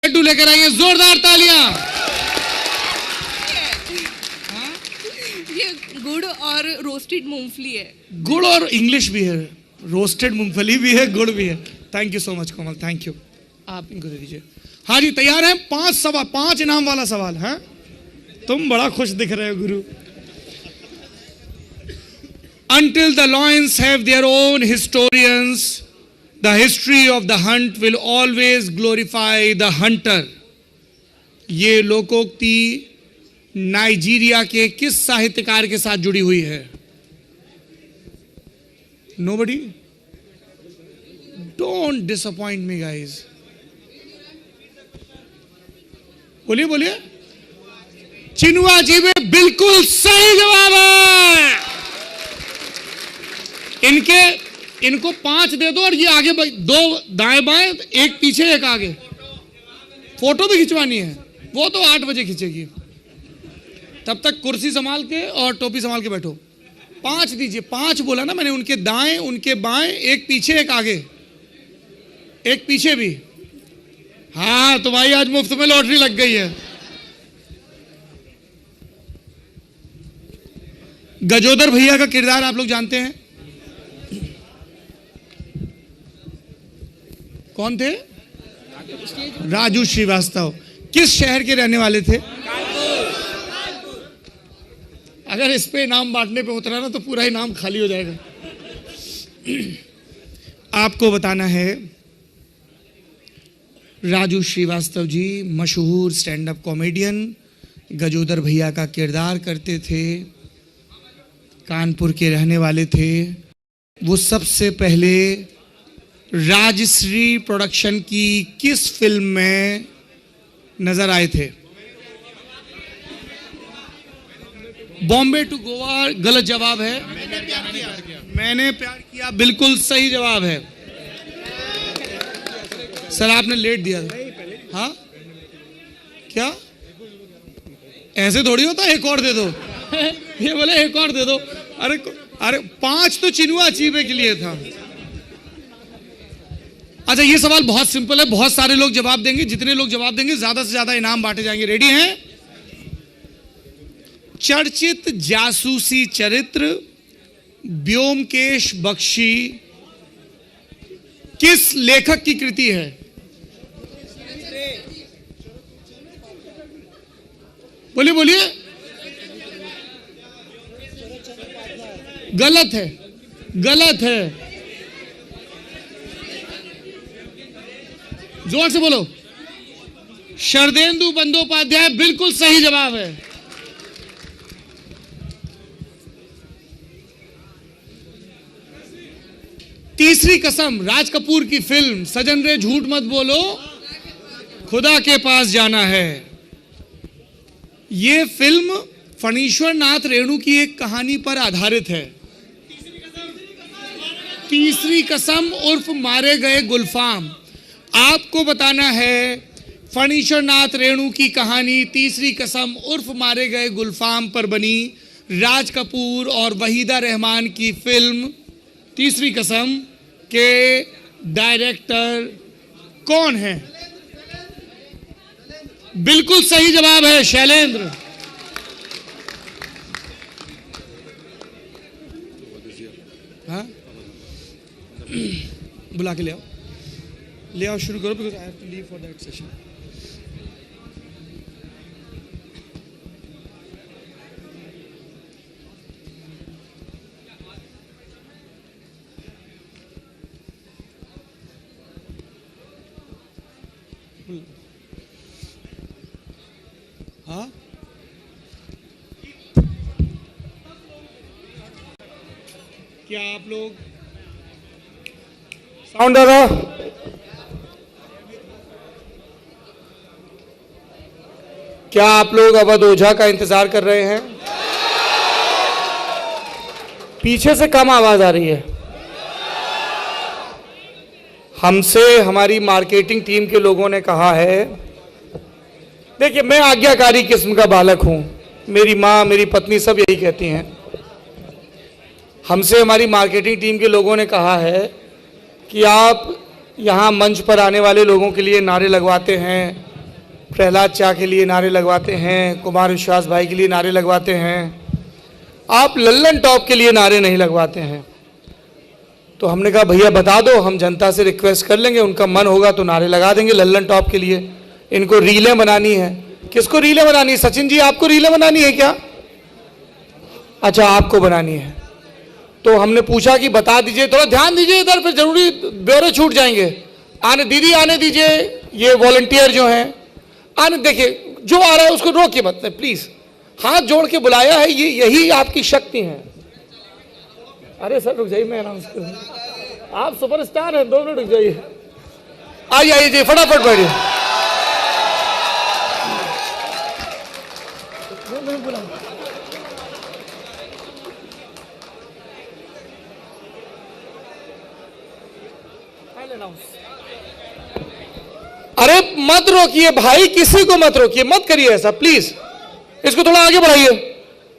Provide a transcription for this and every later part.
लड्डू लेकर आइए, जोरदार तालियां। ये गुड़ और रोस्टेड मूंगफली है। गुड़ और इंग्लिश भी है, रोस्टेड मूंगफली भी है, गुड़ भी है। Thank you so much Komal, thank you. आप इनको दे दीजिए। हाँ जी, तैयार हैं? 5 इनाम वाला सवाल है। तुम बड़ा खुश दिख रहे हो गुरु। Until the lions have their own historians, the history of the hunt will always glorify the hunter. ये लोकोक्ति नाइजीरिया के किस साहित्यकार के साथ जुड़ी हुई है? Nobody? Don't disappoint me, guys. बोलिए बोलिए। चिनुआ जी में बिल्कुल सही जवाब है। इनको 5 दे दो और ये आगे 2 दाएं बाएं, एक पीछे एक आगे। फोटो भी खिंचवानी है, वो तो 8 बजे खिंचेगी। तब तक कुर्सी संभाल के और टोपी संभाल के बैठो। 5 दीजिए। 5 बोला ना मैंने, उनके दाएं उनके बाएं, एक पीछे एक आगे, एक पीछे भी। हाँ तो भाई आज मुफ्त में लॉटरी लग गई है। गजोदर भैया का किरदार आप लोग जानते हैं? कौन थे? राजू श्रीवास्तव। किस शहर के रहने वाले थे? अगर इस पे इनाम बांटने पे उतरा ना तो पूरा इनाम खाली हो जाएगा। आपको बताना है, राजू श्रीवास्तव जी मशहूर स्टैंड अप कॉमेडियन गजोदर भैया का किरदार करते थे, कानपुर के रहने वाले थे। वो सबसे पहले राजश्री प्रोडक्शन की किस फिल्म में नजर आए थे? बॉम्बे टू गोवा गलत जवाब है। मैंने प्यार किया बिल्कुल सही जवाब है। सर आपने लेट दिया था। हाँ क्या ऐसे थोड़ी होता? एक और दे दो। ये बोले एक और दे दो। अरे 5 तो चिनुआ चीबे के लिए था। अच्छा ये सवाल बहुत सिंपल है, बहुत सारे लोग जवाब देंगे। जितने लोग जवाब देंगे ज्यादा से ज्यादा इनाम बांटे जाएंगे। रेडी हैं? चर्चित जासूसी चरित्र ब्योमकेश बख्शी किस लेखक की कृति है? बोलिए बोलिए। गलत है, गलत है। जोर से बोलो। शरदेंदु बंदोपाध्याय बिल्कुल सही जवाब है। तीसरी कसम राज कपूर की फिल्म सजन रे झूठ मत बोलो खुदा के पास जाना है। यह फिल्म फणीश्वर नाथ रेणु की एक कहानी पर आधारित है। तीसरी कसम उर्फ मारे गए गुलफाम। आपको बताना है फणीश्वर नाथ रेणु की कहानी तीसरी कसम उर्फ मारे गए गुलफाम पर बनी राज कपूर और वहीदा रहमान की फिल्म तीसरी कसम के डायरेक्टर कौन है? बिल्कुल सही जवाब है शैलेंद्र। हाँ बुला के ले आओ, शुरू करो because I have to leave for that session. हाँ क्या आप लोग साउंड दादा क्या आप लोग अवध ओझा का इंतजार कर रहे हैं? पीछे से कम आवाज आ रही है। हमसे हमारी मार्केटिंग टीम के लोगों ने कहा है, देखिए मैं आज्ञाकारी किस्म का बालक हूं, मेरी माँ मेरी पत्नी सब यही कहती हैं। हमसे हमारी मार्केटिंग टीम के लोगों ने कहा है कि आप यहाँ मंच पर आने वाले लोगों के लिए नारे लगवाते हैं, प्रहलाद चा के लिए नारे लगवाते हैं, कुमार विश्वास भाई के लिए नारे लगवाते हैं, आप लल्लन टॉप के लिए नारे नहीं लगवाते हैं। तो हमने कहा भैया बता दो, हम जनता से रिक्वेस्ट कर लेंगे, उनका मन होगा तो नारे लगा देंगे लल्लन टॉप के लिए। इनको रीलें बनानी है। किसको रीलें बनानी है? सचिन जी आपको रीलें बनानी है क्या? अच्छा आपको बनानी है। तो हमने पूछा कि बता दीजिए, थोड़ा ध्यान दीजिए इधर, फिर जरूरी ब्यौरे छूट जाएंगे। आने दीदी आने दीजिए, ये वॉलंटियर जो हैं आने। देखिए जो आ रहा है उसको रोक के मत, प्लीज हाथ जोड़ के बुलाया है, ये यही आपकी शक्ति है। अरे सर रुक जाइए, मैं अनाउंस करूँ, आप सुपरस्टार हैं, 2 मिनट रुक जाइए। आइए आइए जी, फटाफट बैठिए। अरे मत रोकिए भाई, किसी को मत रोकिए, मत करिए ऐसा प्लीज। इसको थोड़ा आगे बढ़ाइए।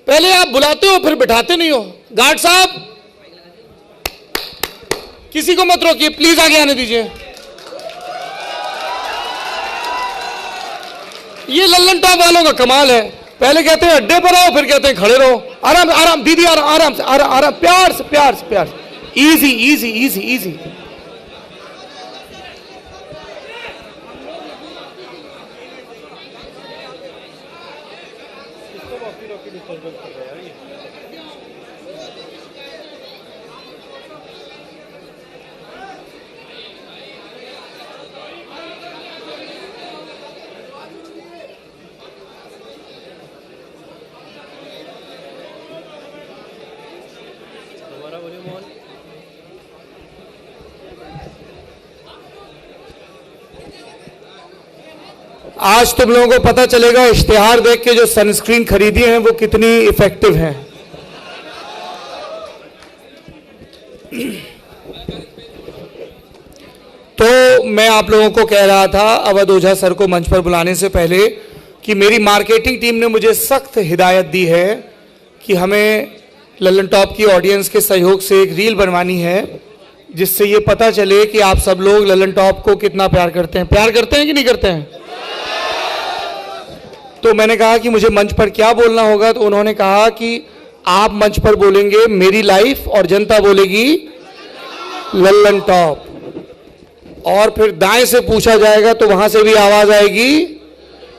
पहले आप बुलाते हो फिर बिठाते नहीं हो। गार्ड साहब किसी को मत रोकिए प्लीज, आगे आने दीजिए। ये लल्लन टॉप वालों का कमाल है, पहले कहते हैं अड्डे पर आओ, फिर कहते हैं खड़े रहो। आराम आराम दीदी, आराम आराम से, आराम आराम, प्यार से प्यार से प्यार से, इजी इजी इजी इजी। आज तुम लोगों को पता चलेगा इश्तिहार देख के जो सनस्क्रीन खरीदी है वो कितनी इफेक्टिव है। तो मैं आप लोगों को कह रहा था अवध ओझा सर को मंच पर बुलाने से पहले कि मेरी मार्केटिंग टीम ने मुझे सख्त हिदायत दी है कि हमें लल्लन टॉप की ऑडियंस के सहयोग से एक रील बनवानी है जिससे ये पता चले कि आप सब लोग लल्लन टॉप को कितना प्यार करते हैं। प्यार करते हैं कि नहीं करते हैं? तो मैंने कहा कि मुझे मंच पर क्या बोलना होगा, तो उन्होंने कहा कि आप मंच पर बोलेंगे मेरी लाइफ और जनता बोलेगी लल्लन टॉप। और फिर दाएं से पूछा जाएगा तो वहां से भी आवाज आएगी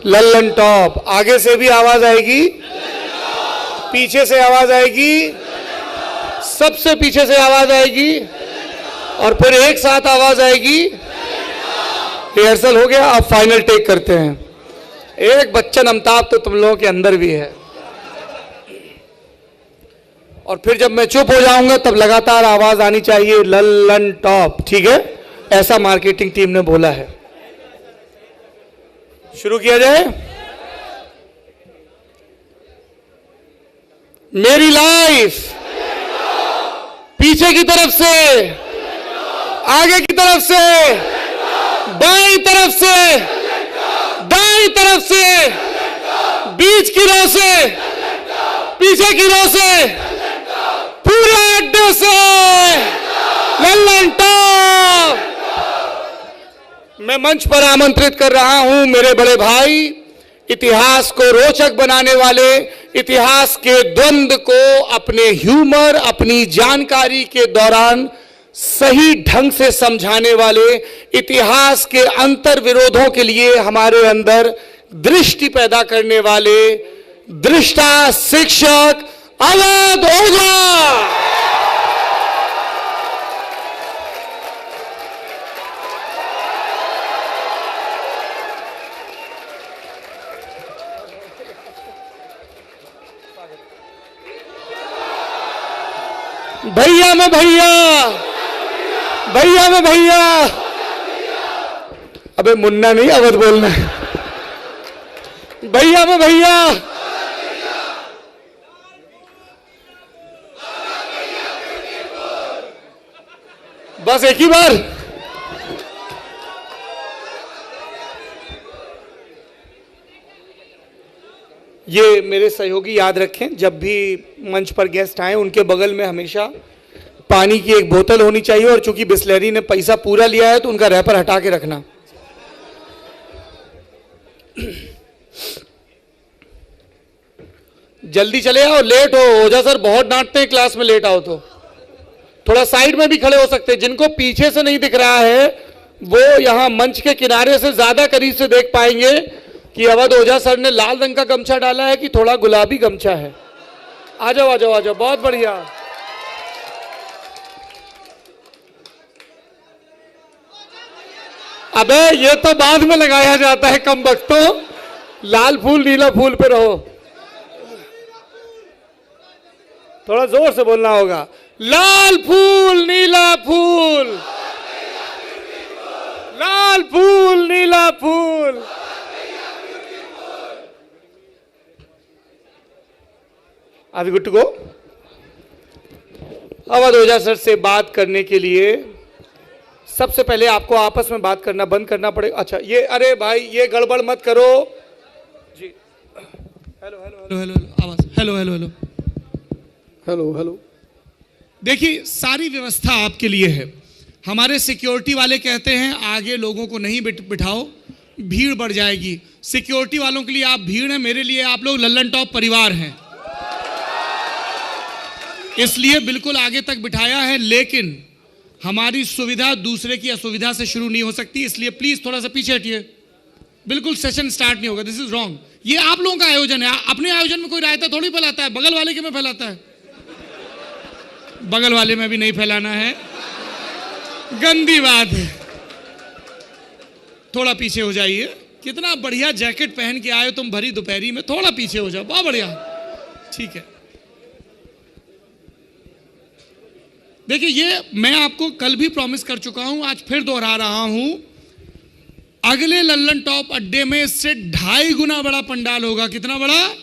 लल्लन टॉप, आगे से भी आवाज आएगी, पीछे से आवाज आएगी, सबसे पीछे से आवाज आएगी और फिर एक साथ आवाज आएगी। रिहर्सल हो गया, अब फाइनल टेक करते हैं। एक बच्चन अमिताभ तो तुम लोगों के अंदर भी है। और फिर जब मैं चुप हो जाऊंगा तब लगातार आवाज आनी चाहिए लल्लन टॉप, ठीक है? ऐसा मार्केटिंग टीम ने बोला है। शुरू किया जाए। मेरी लाइफ पीछे की तरफ से, आगे की तरफ से, बाईं तरफ से, दाईं तरफ से, बीच की रो से, पीछे की रो से, पूरे अड्डे से लल्लन टॉप। मैं मंच पर आमंत्रित कर रहा हूं मेरे बड़े भाई, इतिहास को रोचक बनाने वाले, इतिहास के द्वंद्व को अपने ह्यूमर, अपनी जानकारी के दौरान सही ढंग से समझाने वाले, इतिहास के अंतर विरोधों के लिए हमारे अंदर दृष्टि पैदा करने वाले दृष्टा शिक्षक अवध ओझा। भैया में भैया, भैया में भैया, अबे मुन्ना नहीं अवध बोलना है। भैया में भैया, बस एक ही बार। ये मेरे सहयोगी याद रखें, जब भी मंच पर गेस्ट आए उनके बगल में हमेशा पानी की एक बोतल होनी चाहिए, और चूंकि बिस्लेरी ने पैसा पूरा लिया है तो उनका रैपर हटा के रखना। जल्दी चले आओ, लेट हो ओझा सर बहुत डांटते हैं क्लास में लेट आओ तो। थोड़ा साइड में भी खड़े हो सकते हैं, जिनको पीछे से नहीं दिख रहा है वो यहां मंच के किनारे से ज्यादा करीब से देख पाएंगे कि अवध ओझा सर ने लाल रंग का गमछा डाला है कि थोड़ा गुलाबी गमछा है। आ जाओ आ जाओ आ जाओ, बहुत बढ़िया। अबे ये तो बाद में लगाया जाता है कम वक्तों, लाल फूल नीला फूल पे रहो। थोड़ा जोर से बोलना होगा, लाल फूल नीला फूल, लाल फूल नीला फूल। अभी good to go. Awadh Ojha sir से बात करने के लिए सबसे पहले आपको आपस में बात करना बंद करना पड़ेगा। अच्छा ये, अरे भाई ये गड़बड़ मत करो जी। हेलो हेलो हेलो हेलो आवाज, hello hello hello hello hello. देखिए सारी व्यवस्था आपके लिए है। हमारे सिक्योरिटी वाले कहते हैं आगे लोगों को नहीं बिठाओ, भीड़ बढ़ जाएगी। सिक्योरिटी वालों के लिए आप भीड़ है, मेरे लिए आप लोग लल्लन टॉप परिवार हैं, इसलिए बिल्कुल आगे तक बिठाया है। लेकिन हमारी सुविधा दूसरे की असुविधा से शुरू नहीं हो सकती, इसलिए प्लीज थोड़ा सा पीछे हटिए। बिल्कुल सेशन स्टार्ट नहीं होगा, दिस इज रॉन्ग। ये आप लोगों का आयोजन है, अपने आयोजन में कोई रायता थोड़ी फैलाता है, बगल वाले के में फैलाता है। बगल वाले में भी नहीं फैलाना है, गंदी बात है। थोड़ा पीछे हो जाइए। कितना बढ़िया जैकेट पहन के आए तुम भरी दोपहरी में, थोड़ा पीछे हो जाओ, बहुत बढ़िया। ठीक है, देखिए ये मैं आपको कल भी प्रॉमिस कर चुका हूं, आज फिर दोहरा रहा हूं। अगले लल्लन टॉप अड्डे में इससे 2.5 गुना बड़ा पंडाल होगा। कितना बड़ा?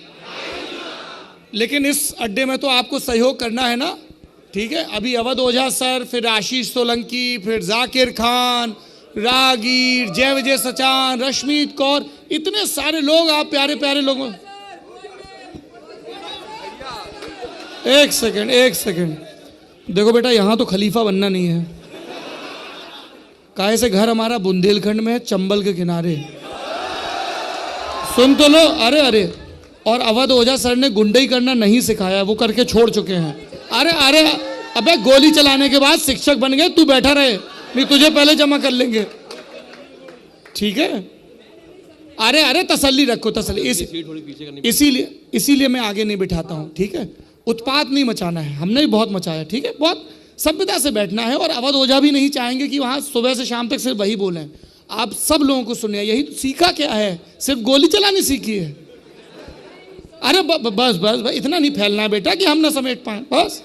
लेकिन इस अड्डे में तो आपको सहयोग करना है ना, ठीक है। अभी अवध ओझा सर, फिर आशीष सोलंकी, फिर जाकिर खान, रागीर, जय विजय सचान, रश्मीत कौर, इतने सारे लोग, आप प्यारे प्यारे लोगों। एक सेकंड देखो बेटा, यहां तो खलीफा बनना नहीं है। काहे से घर हमारा बुंदेलखंड में है, चंबल के किनारे। सुन तो लो। अरे और अवध ओझा सर ने गुंडई करना नहीं सिखाया, वो करके छोड़ चुके हैं। अरे अबे गोली चलाने के बाद शिक्षक बन गए, तू बैठा रहे, नहीं तुझे पहले जमा कर लेंगे, ठीक है। अरे तसल्ली रखो, तसल्ली। इसीलिए मैं आगे नहीं बिठाता हूं, ठीक है। उत्पात नहीं मचाना है, हमने भी बहुत मचाया, ठीक है। बहुत सभ्यता से बैठना है, और अवध ओझा भी नहीं चाहेंगे कि वहां सुबह से शाम तक सिर्फ वही बोलें। आप सब लोगों को सुनिए, यही तो सीखा क्या है, सिर्फ गोली चलानी सीखी है। अरे बस इतना नहीं फैलना बेटा कि हम ना समेट पाए, बस।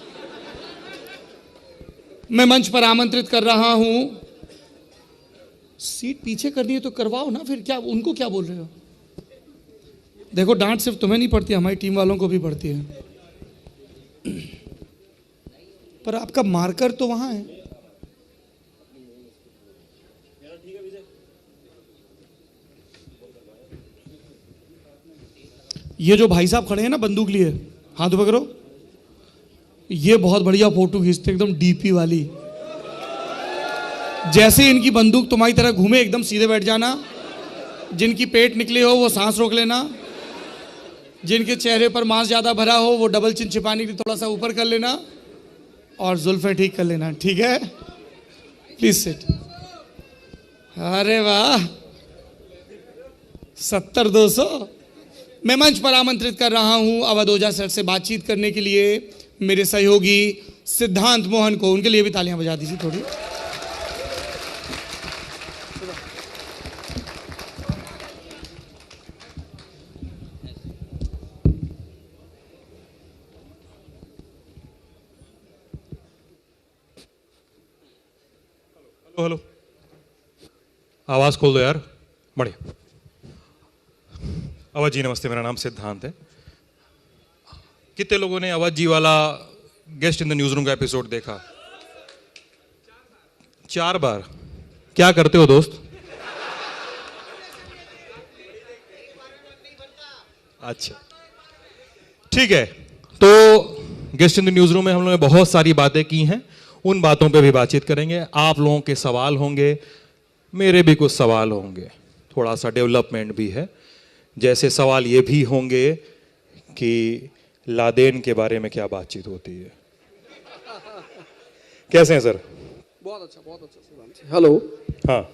मैं मंच पर आमंत्रित कर रहा हूं। सीट पीछे करनी है तो करवाओ ना, फिर क्या उनको क्या बोल रहे हो। देखो डांट सिर्फ तुम्हें नहीं पड़ती, हमारी टीम वालों को भी पड़ती है, पर आपका मार्कर तो वहां है। ये जो भाई साहब खड़े हैं ना बंदूक लिए, हाथ पकड़ो। ये बहुत बढ़िया फोटो खींचते, एकदम डीपी वाली। जैसे इनकी बंदूक तुम्हारी तरह घूमे, एकदम सीधे बैठ जाना। जिनकी पेट निकले हो वो सांस रोक लेना। जिनके चेहरे पर मांस ज्यादा भरा हो वो डबल चिन छिपाने के लिए थोड़ा सा ऊपर कर लेना, और जुल्फें ठीक कर लेना, ठीक है। Please sit. अरे वाह, 70-200। मैं मंच पर आमंत्रित कर रहा हूं अवध ओझा सर से बातचीत करने के लिए मेरे सहयोगी सिद्धांत मोहन को। उनके लिए भी तालियां बजा दीजिए थोड़ी। हेलो, आवाज खोल दो यार, बढ़िया। अवध जी नमस्ते, मेरा नाम सिद्धांत है। कितने लोगों ने अवध जी वाला guest in the news room का एपिसोड देखा? 4 बार। क्या करते हो दोस्त? अच्छा ठीक है, तो guest in the news room में हम लोगों ने बहुत सारी बातें की हैं, उन बातों पे भी बातचीत करेंगे। आप लोगों के सवाल होंगे, मेरे भी कुछ सवाल होंगे, थोड़ा सा डेवलपमेंट भी है। जैसे सवाल ये भी होंगे कि लादेन के बारे में क्या बातचीत होती है। कैसे हैं सर? बहुत अच्छा। हेलो। हाँ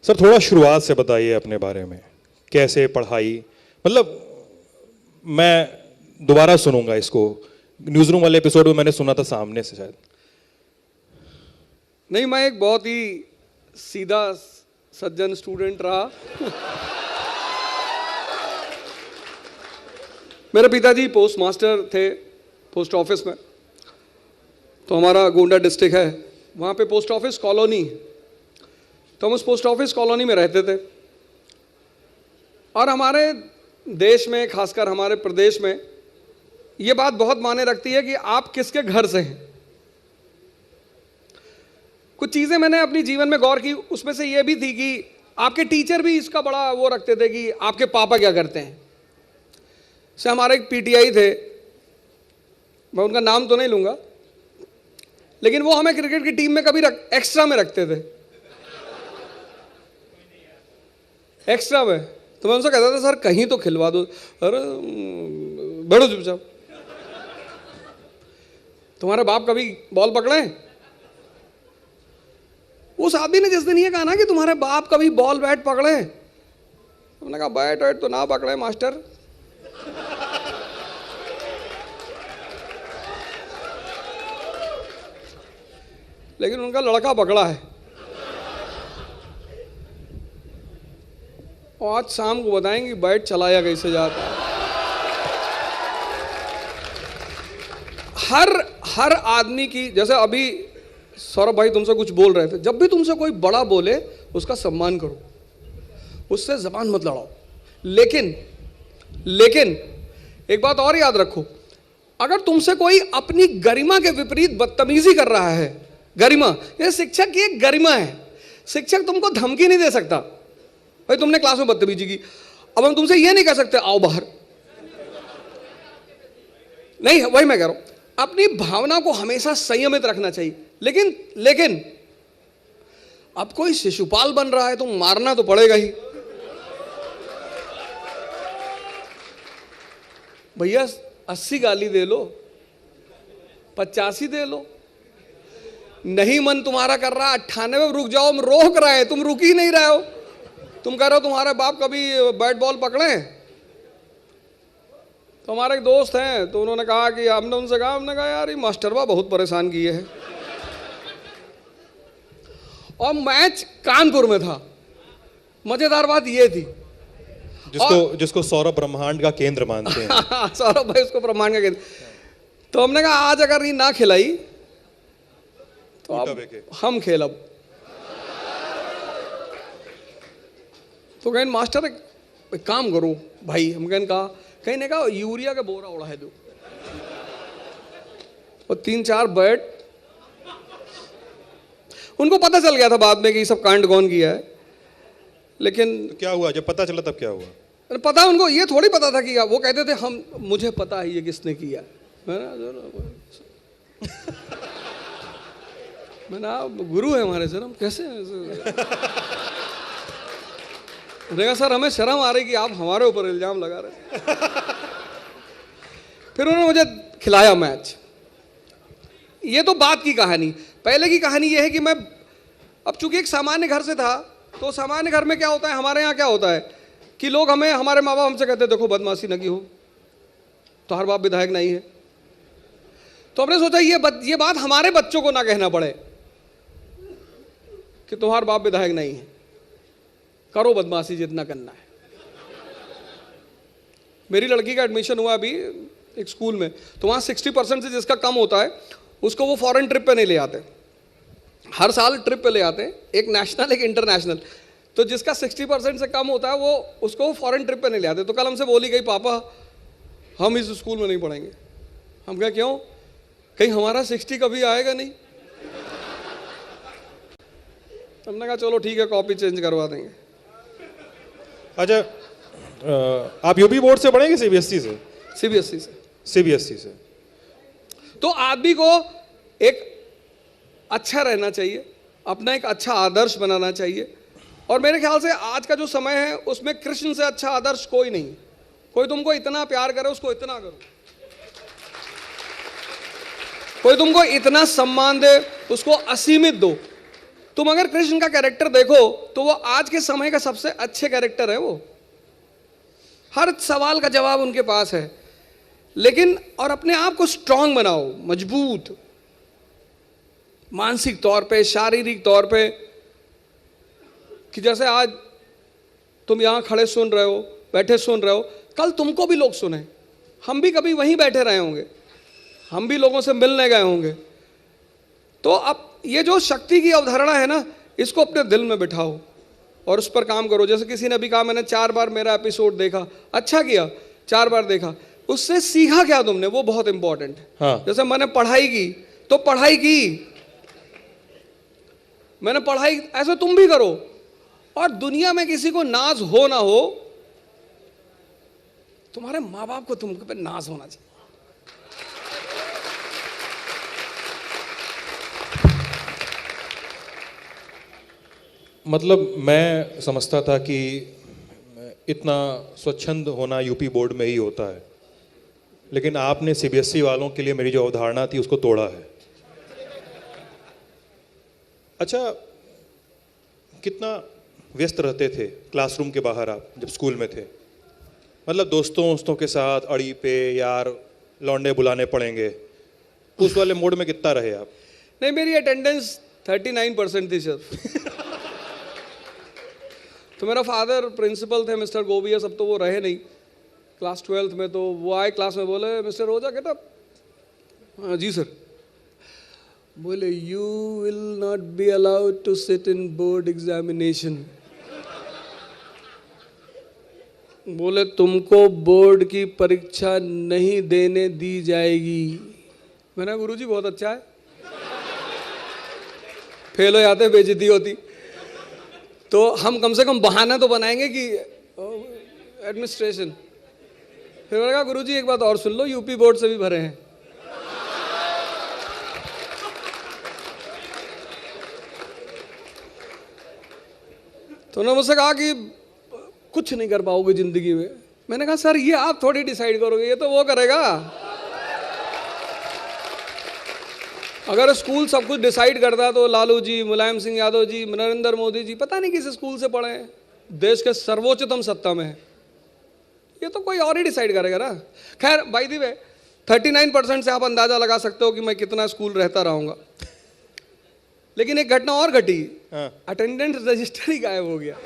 सर, थोड़ा शुरुआत से बताइए अपने बारे में, कैसे पढ़ाई, मतलब मैं दोबारा सुनूंगा इसको, न्यूज़ रूम वाले एपिसोड में मैंने सुना था सामने से शायद। नहीं, मैं एक बहुत ही सीधा सज्जन स्टूडेंट रहा। मेरे पिताजी पोस्ट मास्टर थे पोस्ट ऑफिस में, तो हमारा गोंडा डिस्ट्रिक्ट है, वहाँ पे पोस्ट ऑफिस कॉलोनी, तो हम उस पोस्ट ऑफिस कॉलोनी में रहते थे। और हमारे देश में, खासकर हमारे प्रदेश में, ये बात बहुत मायने रखती है कि आप किसके घर से हैं। कुछ चीज़ें मैंने अपनी जीवन में गौर की, उसमें से ये भी थी कि आपके टीचर भी इसका बड़ा वो रखते थे कि आपके पापा क्या करते हैं। से हमारे एक पीटीआई थे, मैं उनका नाम तो नहीं लूँगा, लेकिन वो हमें क्रिकेट की टीम में कभी एक्स्ट्रा में रखते थे, एक्स्ट्रा में। तो मैं उनसे कहता था सर कहीं तो खिलवा दो। अरे बैठो चुपचाप, तुम्हारे बाप कभी बॉल पकड़े? उस आदमी ने जिस दिन ये कहा ना कि तुम्हारे बाप कभी बॉल बैट पकड़े, हमने कहा बैट वैट तो ना पकड़े मास्टर, लेकिन उनका लड़का पकड़ा है। और आज शाम को बताएंगे बैट चलाया कैसे जाता है। हर आदमी की, जैसे अभी सौरभ भाई तुमसे कुछ बोल रहे थे, जब भी तुमसे कोई बड़ा बोले उसका सम्मान करो, उससे जबान मत लड़ाओ। लेकिन एक बात और याद रखो, अगर तुमसे कोई अपनी गरिमा के विपरीत बदतमीजी कर रहा है, गरिमा, ये शिक्षक की एक गरिमा है, शिक्षक तुमको धमकी नहीं दे सकता भाई तुमने क्लास में बदतमीजी की, अब हम तुमसे ये नहीं कह सकते आओ बाहर, नहीं। वही मैं कह रहा हूं, अपनी भावना को हमेशा संयमित रखना चाहिए। लेकिन अब कोई शिशुपाल बन रहा है तो मारना तो पड़ेगा ही भैया। 80 गाली दे लो, 85 दे लो, नहीं मन तुम्हारा कर रहा 98 रुक जाओ, हम रोक रहे हैं, तुम रुक ही नहीं रहे हो। तुम कह रहे हो तुम्हारे बाप कभी बैट बॉल पकड़े? तो हमारे एक दोस्त हैं, तो उन्होंने कहा कि हमने कहा यार ये मास्टरवा बहुत परेशान किए हैं। और मैच कानपुर में था। मजेदार बात ये थी, जिसको सौरभ ब्रह्मांड का केंद्र मानते हैं। सौरभ भाई उसको ब्रह्मांड का केंद्र। तो हमने कहा आज अगर ये ना खिलाई तो अब हम खेलब। तो कहें मास्टर एक काम करो भाई, हम कहीं ने कहा यूरिया का बोरा उड़ा है दो और 3-4 बैट। उनको पता चल गया था बाद में कि ये सब कांड कौन किया है, लेकिन तो क्या हुआ जब पता चला? तब क्या हुआ? पता उनको ये थोड़ी पता था कि वो कहते थे मुझे पता है ये किसने किया। मैंने आप गुरु है हमारे सर, हम कैसे देखा सर हमें शर्म आ रही कि आप हमारे ऊपर इल्जाम लगा रहे। फिर उन्होंने मुझे खिलाया मैच। ये तो बात की कहानी। पहले की कहानी ये है कि मैं अब चूंकि एक सामान्य घर से था, तो सामान्य घर में क्या होता है, हमारे यहाँ क्या होता है कि लोग हमारे माँ बाप हमसे कहते देखो बदमाशी न की हो, तो हर बाप विधायक नहीं है। तो हमने सोचा ये बात हमारे बच्चों को ना कहना पड़े कि तुम्हारा बाप विधायक नहीं है, करो बदमाशी जितना करना है। मेरी लड़की का एडमिशन हुआ अभी एक स्कूल में, तो वहाँ 60% से जिसका कम होता है उसको वो फॉरेन ट्रिप पे नहीं ले आते। हर साल ट्रिप पे ले आते हैं, एक नेशनल एक इंटरनेशनल। तो जिसका 60% से कम होता है वो उसको फॉरेन ट्रिप पे नहीं ले आते। तो कल हमसे बोली गई पापा हम इस स्कूल में नहीं पढ़ेंगे। हम कहा क्यों? कहीं हमारा 60 कभी आएगा नहीं। हमने कहा चलो ठीक है कॉपी चेंज करवा देंगे। अच्छा, आप यूपी बोर्ड से पढ़ेंगे सीबीएसई से? सीबीएसई से। सीबीएसई से। तो आदमी को एक अच्छा रहना चाहिए, अपना एक अच्छा आदर्श बनाना चाहिए। और मेरे ख्याल से आज का जो समय है उसमें कृष्ण से अच्छा आदर्श कोई नहीं। कोई तुमको इतना प्यार करे उसको इतना करो, कोई तुमको इतना सम्मान दे उसको असीमित दो। तुम अगर कृष्ण का कैरेक्टर देखो तो वो आज के समय का सबसे अच्छे कैरेक्टर है। वो हर सवाल का जवाब उनके पास है। लेकिन और अपने आप को स्ट्रांग बनाओ, मजबूत, मानसिक तौर पे, शारीरिक तौर पे, कि जैसे आज तुम यहां खड़े सुन रहे हो, बैठे सुन रहे हो, कल तुमको भी लोग सुने। हम भी कभी वहीं बैठे रहे होंगे, हम भी लोगों से मिलने गए होंगे। तो अब ये जो शक्ति की अवधारणा है ना, इसको अपने दिल में बिठाओ और उस पर काम करो। जैसे किसी ने अभी कहा मैंने 4 बार मेरा एपिसोड देखा, अच्छा किया, 4 बार देखा, उससे सीखा क्या तुमने, वो बहुत इंपॉर्टेंट है। हाँ। जैसे मैंने पढ़ाई की तो पढ़ाई की, मैंने पढ़ाई, ऐसे तुम भी करो। और दुनिया में किसी को नाज हो ना हो, तुम्हारे माँ बाप को तुम पे नाज होना चाहिए। मतलब मैं समझता था कि इतना स्वच्छंद होना यूपी बोर्ड में ही होता है, लेकिन आपने सीबीएसई वालों के लिए मेरी जो अवधारणा थी उसको तोड़ा है। अच्छा, कितना व्यस्त रहते थे क्लासरूम के बाहर आप जब स्कूल में थे? मतलब दोस्तों के साथ अड़ी पे, यार लौंडे बुलाने पड़ेंगे, उस वाले मोड में कितना रहे आप? नहीं, मेरी अटेंडेंस 39% थी सिर्फ। तो मेरा फादर प्रिंसिपल थे मिस्टर गोविया, सब तो वो रहे नहीं। क्लास 12th में तो वो आए क्लास में, बोले मिस्टर रोजा कहता, हाँ जी सर, बोले you will not be allowed to sit in board examination. बोले तुमको बोर्ड की परीक्षा नहीं देने दी जाएगी। मैंने गुरुजी बहुत अच्छा है, फेल हो जाते बेइज्जती होती, तो हम कम से कम बहाना तो बनाएंगे कि एडमिनिस्ट्रेशन। फिर मैंने कहा गुरुजी एक बात और सुन लो, यूपी बोर्ड से भी भरे हैं। तो उन्होंने मुझसे कहा कि कुछ नहीं कर पाओगे जिंदगी में। मैंने कहा सर ये आप थोड़ी डिसाइड करोगे, ये तो वो करेगा। अगर स्कूल सब कुछ डिसाइड करता तो लालू जी, मुलायम सिंह यादव जी, नरेंद्र मोदी जी पता नहीं किस स्कूल से पढ़े हैं, देश के सर्वोच्चतम सत्ता में है, ये तो कोई और ही डिसाइड करेगा ना। खैर बाय द वे 39% से आप अंदाजा लगा सकते हो कि मैं कितना स्कूल रहता रहूंगा। लेकिन एक घटना और घटी, अटेंडेंस रजिस्टर ही गायब हो गया।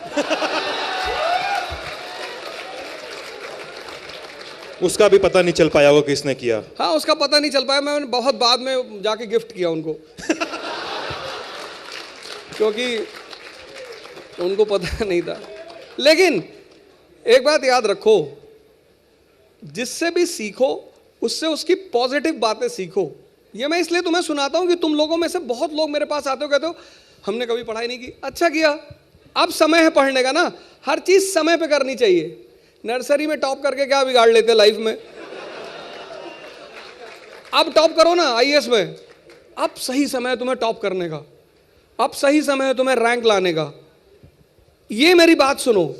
उसका भी पता नहीं चल पाया वो किसने किया। हाँ, उसका पता नहीं चल पाया, मैंने बहुत बाद में जाके गिफ्ट किया उनको। क्योंकि उनको पता नहीं था। लेकिन एक बात याद रखो, जिससे भी सीखो उससे उसकी पॉजिटिव बातें सीखो। ये मैं इसलिए तुम्हें सुनाता हूं कि तुम लोगों में से बहुत लोग मेरे पास आते हो, कहते हो हमने कभी पढ़ाई नहीं की। अच्छा किया, अब समय है पढ़ने का ना, हर चीज समय पे करनी चाहिए। नर्सरी में टॉप करके क्या बिगाड़ लेते लाइफ में, अब टॉप करो ना आईएएस में। अब सही समय है तुम्हें टॉप करने का, अब सही समय है तुम्हें रैंक लाने का। ये मेरी बात सुनो,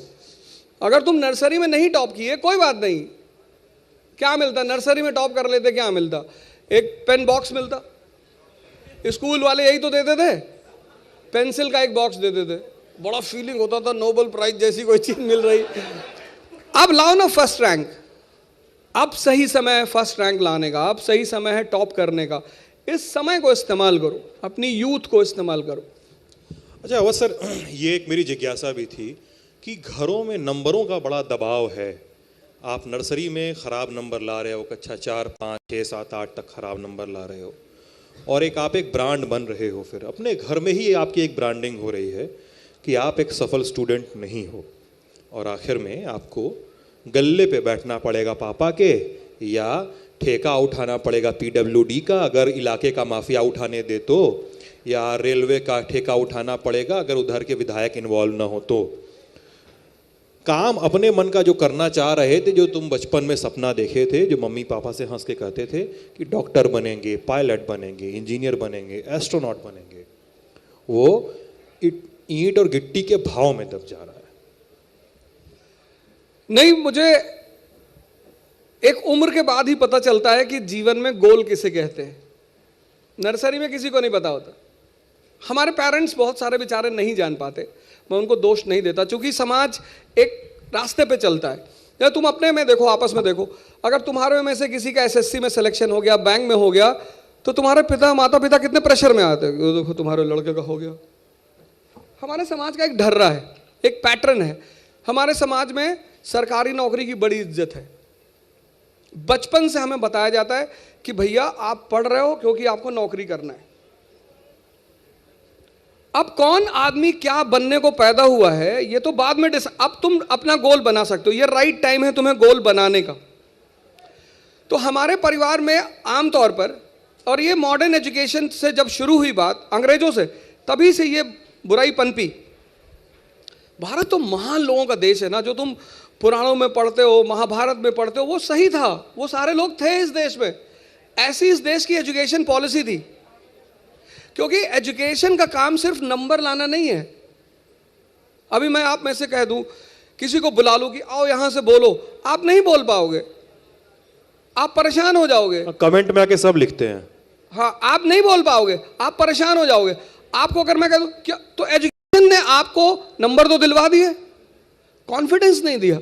अगर तुम नर्सरी में नहीं टॉप किए कोई बात नहीं, क्या मिलता? नर्सरी में टॉप कर लेते क्या मिलता? एक पेन बॉक्स मिलता। स्कूल वाले यही तो देते थे, पेंसिल का एक बॉक्स देते थे, बड़ा फीलिंग होता था नोबेल प्राइज जैसी कोई चीज मिल रही। अब लाओ ना फर्स्ट रैंक, अब सही समय है फर्स्ट रैंक लाने का, अब सही समय है टॉप करने का। इस समय को इस्तेमाल करो, अपनी यूथ को इस्तेमाल करो। अच्छा अवध सर, ये एक मेरी जिज्ञासा भी थी कि घरों में नंबरों का बड़ा दबाव है। आप नर्सरी में ख़राब नंबर ला रहे हो, कक्षा 4, 5, 6, 7, 8 तक ख़राब नंबर ला रहे हो, और आप एक ब्रांड बन रहे हो। फिर अपने घर में ही आपकी एक ब्रांडिंग हो रही है कि आप एक सफल स्टूडेंट नहीं हो, और आखिर में आपको गल्ले पे बैठना पड़ेगा पापा के, या ठेका उठाना पड़ेगा पीडब्ल्यूडी का अगर इलाके का माफिया उठाने दे तो, या रेलवे का ठेका उठाना पड़ेगा अगर उधर के विधायक इन्वॉल्व ना हो तो। काम अपने मन का जो करना चाह रहे थे, जो तुम बचपन में सपना देखे थे, जो मम्मी पापा से हंस के कहते थे कि डॉक्टर बनेंगे, पायलट बनेंगे, इंजीनियर बनेंगे, एस्ट्रोनॉट बनेंगे, वो ईंट और गिट्टी के भाव में दब जा रहा है? नहीं, मुझे एक उम्र के बाद ही पता चलता है कि जीवन में गोल किसे कहते हैं। नर्सरी में किसी को नहीं पता होता। हमारे पेरेंट्स बहुत सारे बेचारे नहीं जान पाते, मैं उनको दोष नहीं देता, क्योंकि समाज एक रास्ते पे चलता है। या तुम अपने में देखो, आपस में देखो, अगर तुम्हारे में से किसी का एसएससी में सिलेक्शन हो गया, बैंक में हो गया, तो तुम्हारे माता पिता कितने प्रेशर में आते हैं, देखो तुम्हारे लड़के का हो गया। हमारे समाज का एक ढर्रा है, एक पैटर्न है। हमारे समाज में सरकारी नौकरी की बड़ी इज्जत है। बचपन से हमें बताया जाता है कि भैया आप पढ़ रहे हो क्योंकि आपको नौकरी करना है। अब कौन आदमी क्या बनने को पैदा हुआ है ये तो बाद में अब तुम अपना गोल बना सकते हो, ये राइट टाइम है तुम्हें गोल बनाने का। तो हमारे परिवार में आमतौर पर, और ये मॉडर्न एजुकेशन से जब शुरू हुई बात अंग्रेजों से, तभी से ये बुराई पनपी। भारत तो महान लोगों का देश है ना, जो तुम पुराणों में पढ़ते हो, महाभारत में पढ़ते हो, वो सही था, वो सारे लोग थे इस देश में। ऐसी इस देश की एजुकेशन पॉलिसी थी, क्योंकि एजुकेशन का काम सिर्फ नंबर लाना नहीं है। अभी मैं आप में से कह दूं, किसी को बुला लूं कि आओ यहां से बोलो, आप नहीं बोल पाओगे, आप परेशान हो जाओगे। कमेंट में आके सब लिखते हैं। हाँ, आप नहीं बोल पाओगे, आप परेशान हो जाओगे। आपको अगर मैं कह दूं क्या, तो एजुकेशन ने आपको नंबर तो दिलवा दिए, कॉन्फिडेंस नहीं दिया।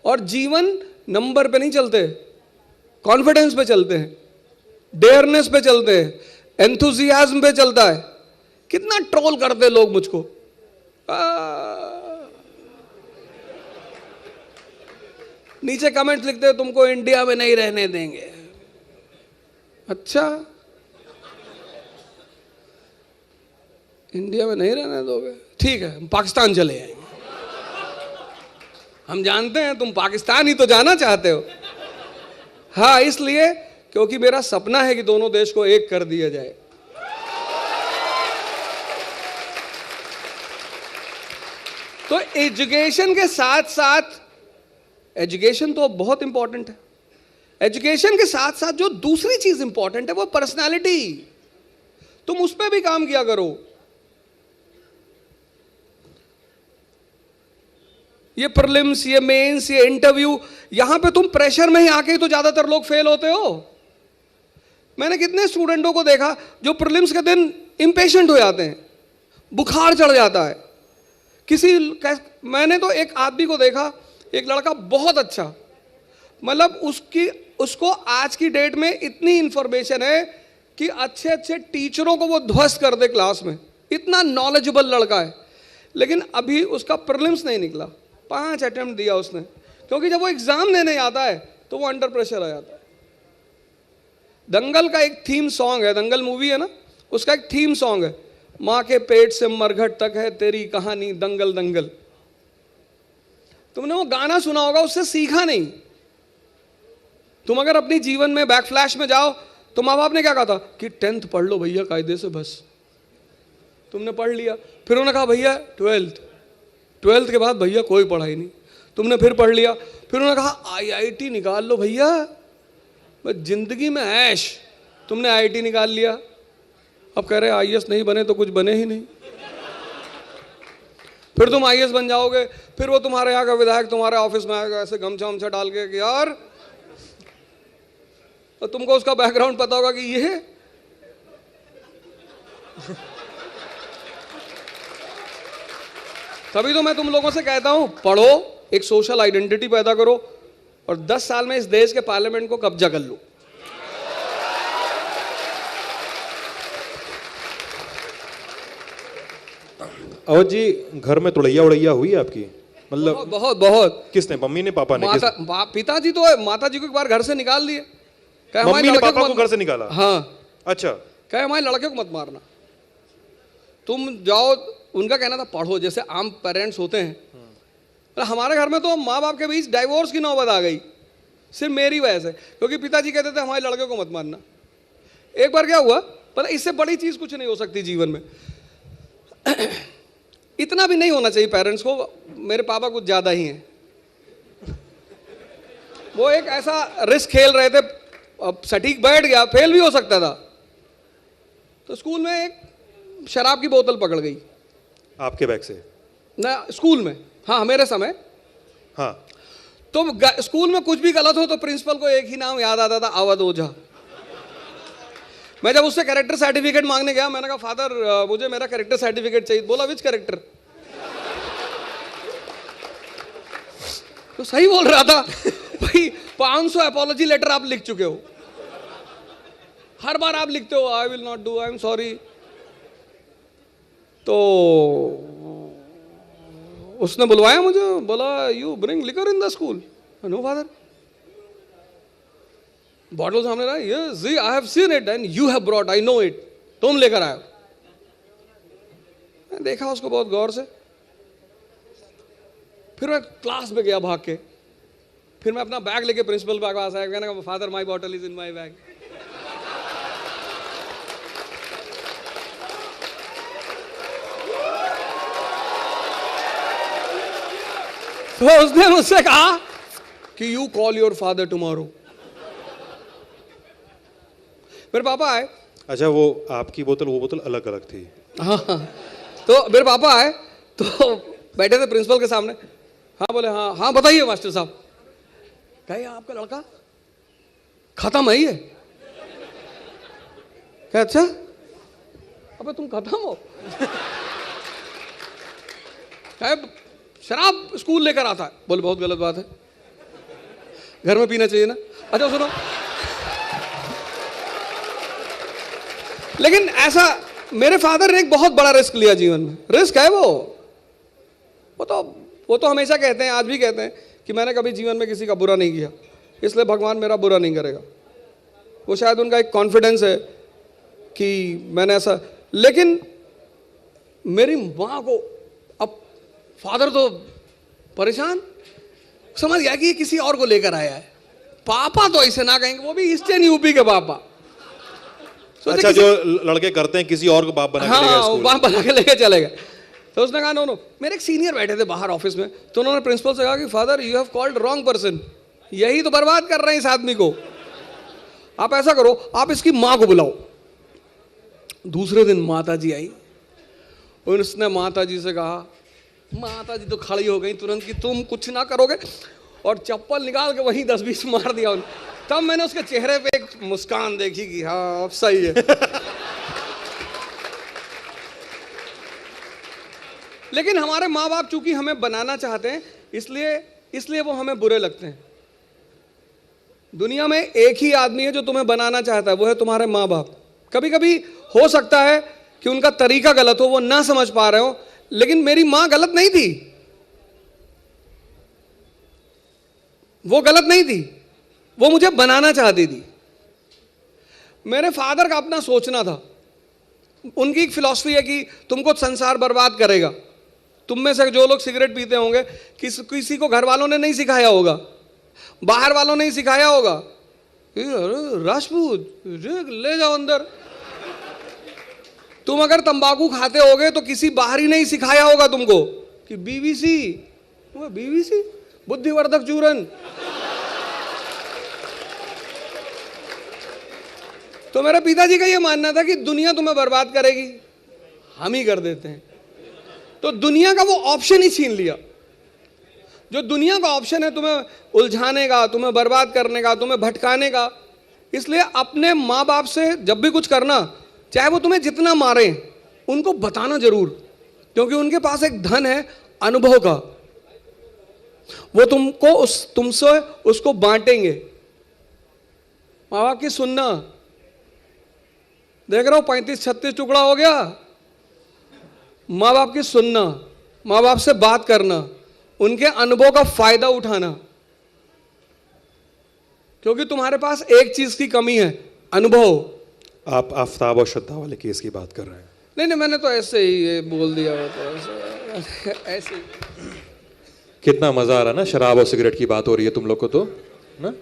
और जीवन नंबर पे नहीं चलते, कॉन्फिडेंस पे चलते हैं, डेयरनेस पे चलते हैं, एंथुजियाज्म पे चलता है। कितना ट्रोल करते लोग मुझको, नीचे कमेंट लिखते हैं तुमको इंडिया में नहीं रहने देंगे। अच्छा, इंडिया में नहीं रहने दोगे, ठीक है, हम पाकिस्तान चले जाएंगे। हम जानते हैं तुम पाकिस्तान ही तो जाना चाहते हो। हाँ, इसलिए क्योंकि मेरा सपना है कि दोनों देश को एक कर दिया जाए। तो एजुकेशन के साथ साथ, एजुकेशन तो बहुत इंपॉर्टेंट है, एजुकेशन के साथ साथ जो दूसरी चीज इंपॉर्टेंट है वो पर्सनालिटी। तुम उस पर भी काम किया करो। ये प्रीलिम्स, ये मेंस, ये इंटरव्यू, यहां पे तुम प्रेशर में ही आके तो ज्यादातर लोग फेल होते हो। मैंने कितने स्टूडेंटों को देखा जो प्रीलिम्स के दिन इंपेशेंट हो जाते हैं, बुखार चढ़ जाता है। मैंने तो एक आदमी को देखा, एक लड़का बहुत अच्छा, मतलब उसको आज की डेट में इतनी इंफॉर्मेशन है कि अच्छे अच्छे टीचरों को वो ध्वस्त कर दे क्लास में, इतना नॉलेजेबल लड़का है। लेकिन अभी उसका प्रीलिम्स नहीं निकला, 5 अटेम्प्ट दिया उसने, क्योंकि जब वो एग्जाम देने आता है तो वो अंडर प्रेशर आ जाता है। दंगल का एक थीम सॉन्ग है, दंगल मूवी है ना, उसका एक थीम सॉन्ग है, माँ के पेट से मरघट तक है तेरी कहानी दंगल दंगल। तुमने वो गाना सुना होगा, उससे सीखा नहीं। तुम अगर अपनी जीवन में बैक फ्लैश में जाओ तो माँ बाप ने क्या कहा था कि 10th पढ़ लो भैया कायदे से, बस तुमने पढ़ लिया। फिर उन्होंने कहा भैया 12th के बाद भैया कोई पढ़ाई नहीं, तुमने फिर पढ़ लिया। फिर उन्होंने कहा IIT निकाल लो भैया, बस जिंदगी में ऐश, तुमने IIT निकाल लिया। अब कह रहे IAS नहीं बने तो कुछ बने ही नहीं। फिर तुम IAS बन जाओगे, फिर वो तुम्हारे यहाँ का विधायक तुम्हारे ऑफिस में आएगा ऐसे गमछा वमछा डाल के कि यार, और तुमको उसका बैकग्राउंड पता होगा कि ये तभी तो मैं तुम लोगों से कहता हूं पढ़ो, एक सोशल आइडेंटिटी पैदा करो और 10 साल में इस देश के पार्लियामेंट को कब्जा कर लो। अवध जी, घर में तुड़ैया उड़ैया हुई आपकी? मतलब बहुत बहुत बहुत। किसने, मम्मी ने, पापा ने? पिताजी तो माताजी को एक बार घर से निकाल दिए, मम्मी ने पापा को घर से निकाला? हाँ। अच्छा। कहे हमारे लड़के को मत मारना, तुम जाओ। उनका कहना था पढ़ो, जैसे आम पेरेंट्स होते हैं। हमारे घर में तो माँ बाप के बीच डाइवोर्स की नौबत आ गई सिर्फ मेरी वजह से, क्योंकि पिताजी कहते थे हमारे लड़के को मत मारना। एक बार क्या हुआ पता, इससे बड़ी चीज कुछ नहीं हो सकती जीवन में। इतना भी नहीं होना चाहिए पेरेंट्स को, मेरे पापा कुछ ज्यादा ही हैं। वो एक ऐसा रिस्क खेल रहे थे, अब सटीक बैठ गया, फेल भी हो सकता था। तो स्कूल में एक शराब की बोतल पकड़ गई आपके बैग से? ना, स्कूल में, हाँ मेरे समय। हाँ। तो स्कूल में कुछ भी गलत हो तो प्रिंसिपल को एक ही नाम याद आता था, अवध ओझा। मैं जब उससे कैरेक्टर सर्टिफिकेट मांगने गया, मैंने कहा फादर मुझे मेरा कैरेक्टर सर्टिफिकेट चाहिए। बोला विच कैरेक्टर? तो सही बोल रहा था भाई, 500 अपॉलॉजी लेटर आप लिख चुके हो, हर बार आप लिखते हो I will not do, I am sorry. तो उसने बुलवाया मुझे, बोला you bring liquor in the school? No father. Bottle सामने रहा, yes I have seen it and you have brought, I know it, तुम लेकर आए। मैं देखा उसको बहुत गौर से, फिर मैं क्लास में गया भाग के, फिर मैं अपना बैग लेके प्रिंसिपल के पास आया, कहने का father my bottle is in my bag. तो उसने मुझसे कहा कि you call your father tomorrow. मेरे पापा आए। अच्छा, वो आपकी बोतल वो बोतल अलग अलग थी? हाँ, तो मेरे पापा आए तो बैठे थे प्रिंसिपल के सामने। हाँ बोले, हाँ हाँ बताइए मास्टर साहब। कहे आपका लड़का खत्म है ये? क्या अच्छा? अबे तुम खत्म हो? कहे शराब स्कूल लेकर आता है। बोले बहुत गलत बात है, घर में पीना चाहिए ना। अच्छा सुनो, लेकिन ऐसा मेरे फादर ने एक बहुत बड़ा रिस्क लिया जीवन में। रिस्क है वो तो हमेशा कहते हैं, आज भी कहते हैं कि मैंने कभी जीवन में किसी का बुरा नहीं किया, इसलिए भगवान मेरा बुरा नहीं करेगा। वो शायद उनका एक कॉन्फिडेंस है कि मैंने ऐसा। लेकिन मेरी माँ को, अब फादर तो परेशान, समझ गया कि ये किसी और को लेकर आया है। पापा तो ऐसे ना कहेंगे, वो भी ईस्टर्न यूपी के पापा। अच्छा, जो लड़के करते हैं किसी और को बाप बना के ले गए स्कूल। बाप बना के लेके चले गए। तो उसने कहा नो। मेरे एक सीनियर बैठे थे बाहर ऑफिस में, तो उन्होंने प्रिंसिपल से कहा कि father you have called wrong person, यही तो बर्बाद कर रहे हैं इस आदमी को। आप ऐसा करो, आप इसकी माँ को बुलाओ। दूसरे दिन माता जी आई, उसने माता जी से कहा, माता जी तो खड़ी हो गई तुरंत कि तुम कुछ ना करोगे, और चप्पल निकाल के वहीं 10-20 मार दिया उन्हें। तब मैंने उसके चेहरे पे एक मुस्कान देखी कि हाँ अब सही है। लेकिन हमारे माँ बाप चूंकि हमें बनाना चाहते हैं, इसलिए वो हमें बुरे लगते हैं। दुनिया में एक ही आदमी है जो तुम्हें बनाना चाहता है, वो है तुम्हारे माँ बाप। कभी कभी हो सकता है कि उनका तरीका गलत हो, वो ना समझ पा रहे हो, लेकिन मेरी माँ गलत नहीं थी, वो गलत नहीं थी, वो मुझे बनाना चाहती थी। मेरे फादर का अपना सोचना था, उनकी एक फिलॉसफी है कि तुमको संसार बर्बाद करेगा। तुम में से जो लोग सिगरेट पीते होंगे, किसी को घर वालों ने नहीं सिखाया होगा, बाहर वालों ने ही सिखाया होगा, राजपूत ले जाओ अंदर। तुम अगर तंबाकू खाते होगे तो किसी बाहरी ने ही सिखाया होगा तुमको कि बीवीसी बुद्धिवर्धक चूरन। तो मेरे पिताजी का यह मानना था कि दुनिया तुम्हें बर्बाद करेगी, हम ही कर देते हैं। तो दुनिया का वो ऑप्शन ही छीन लिया। जो दुनिया का ऑप्शन है तुम्हें उलझाने का, तुम्हें बर्बाद करने का, तुम्हें भटकाने का, इसलिए अपने माँ बाप से जब भी कुछ करना, चाहे वो तुम्हें जितना मारे, उनको बताना जरूर, क्योंकि उनके पास एक धन है अनुभव का, वो तुमको तुमसे उसको बांटेंगे। माँ बाप की सुनना, देख रहा हूं 35-36 टुकड़ा हो गया। माँ बाप की सुनना, माँ बाप से बात करना, उनके अनुभव का फायदा उठाना, क्योंकि तुम्हारे पास एक चीज की कमी है, अनुभव। आप आफताब और श्रद्धा वाले केस की बात कर रहे हैं? नहीं, मैंने तो ऐसे ही ये बोल दिया, ऐसे ही। कितना मजा आ रहा ना, शराब और सिगरेट की बात हो रही है तुम लोग को, तो ना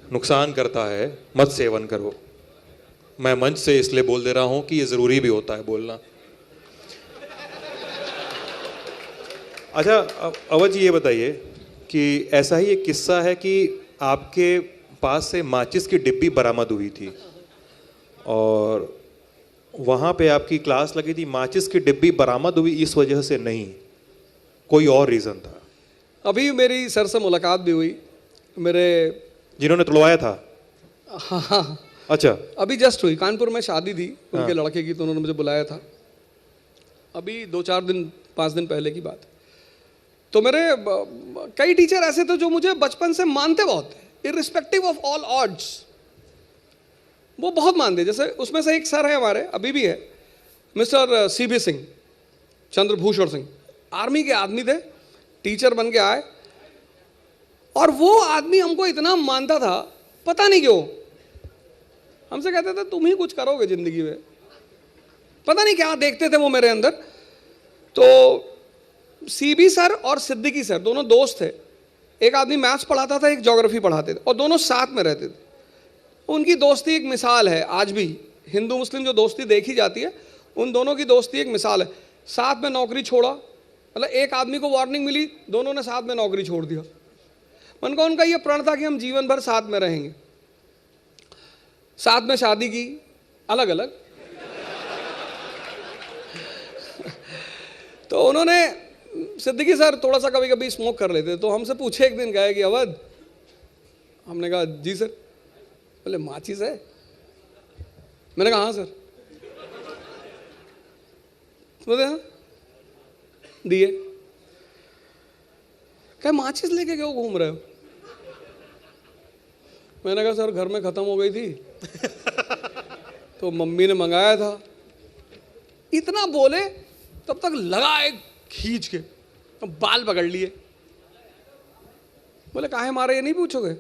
नुकसान करता है, मत सेवन करो। मैं मंच से इसलिए बोल दे रहा हूं कि ये जरूरी भी होता है बोलना। अच्छा अवध जी, ये बताइए कि ऐसा ही एक किस्सा है कि आपके पास से माचिस की डिब्बी बरामद हुई थी, और वहां पे आपकी क्लास लगी थी, माचिस की डिब्बी बरामद हुई इस वजह से नहीं, कोई और रीजन था? अभी मेरी सर से मुलाकात भी हुई, मेरे जिन्होंने तुड़वाया था? हाँ हाँ अच्छा। अभी जस्ट हुई, कानपुर में शादी थी उनके लड़के की, तो उन्होंने मुझे बुलाया था अभी 5 दिन पहले की बात। तो मेरे कई टीचर ऐसे थे जो मुझे बचपन से मानते बहुत थे, इररिस्पेक्टिव ऑफ ऑल ऑड्स, वो बहुत मानते। जैसे उसमें से एक सर है हमारे, अभी भी है, mister CB Singh, Chandrabhushan Singh, army के आदमी थे, टीचर बन के आए, और वो आदमी हमको इतना मानता था, पता नहीं क्यों। हमसे कहते थे तुम ही कुछ करोगे जिंदगी में, पता नहीं क्या देखते थे वो मेरे अंदर। तो CB सर और सिद्दीकी सर दोनों दोस्त थे, एक आदमी मैथ्स पढ़ाता था, एक ज्योग्राफी पढ़ाते थे, और दोनों साथ में रहते थे। उनकी दोस्ती एक मिसाल है, आज भी हिंदू मुस्लिम जो दोस्ती देखी जाती है, उन दोनों की दोस्ती एक मिसाल है। साथ में नौकरी छोड़ा, मतलब एक आदमी को वार्निंग मिली, दोनों ने साथ में नौकरी छोड़ दिया। उनका ये प्रण था कि हम जीवन भर साथ में रहेंगे। साथ में शादी की, अलग अलग। तो उन्होंने, सिद्दीकी सर थोड़ा सा कभी कभी स्मोक कर लेते, तो हमसे पूछे एक दिन, कहे कि अवध, हमने कहा जी सर। बोले माचिस है? मैंने कहा हाँ सर। बोले हाँ, दिए। क्या माचिस लेके क्यों घूम रहे हो? मैंने कहा सर घर में खत्म हो गई थी तो मम्मी ने मंगाया था। इतना बोले तब तक लगा एक खींच के, तो बाल पकड़ लिए। बोले काहे मारे, ये नहीं पूछोगे?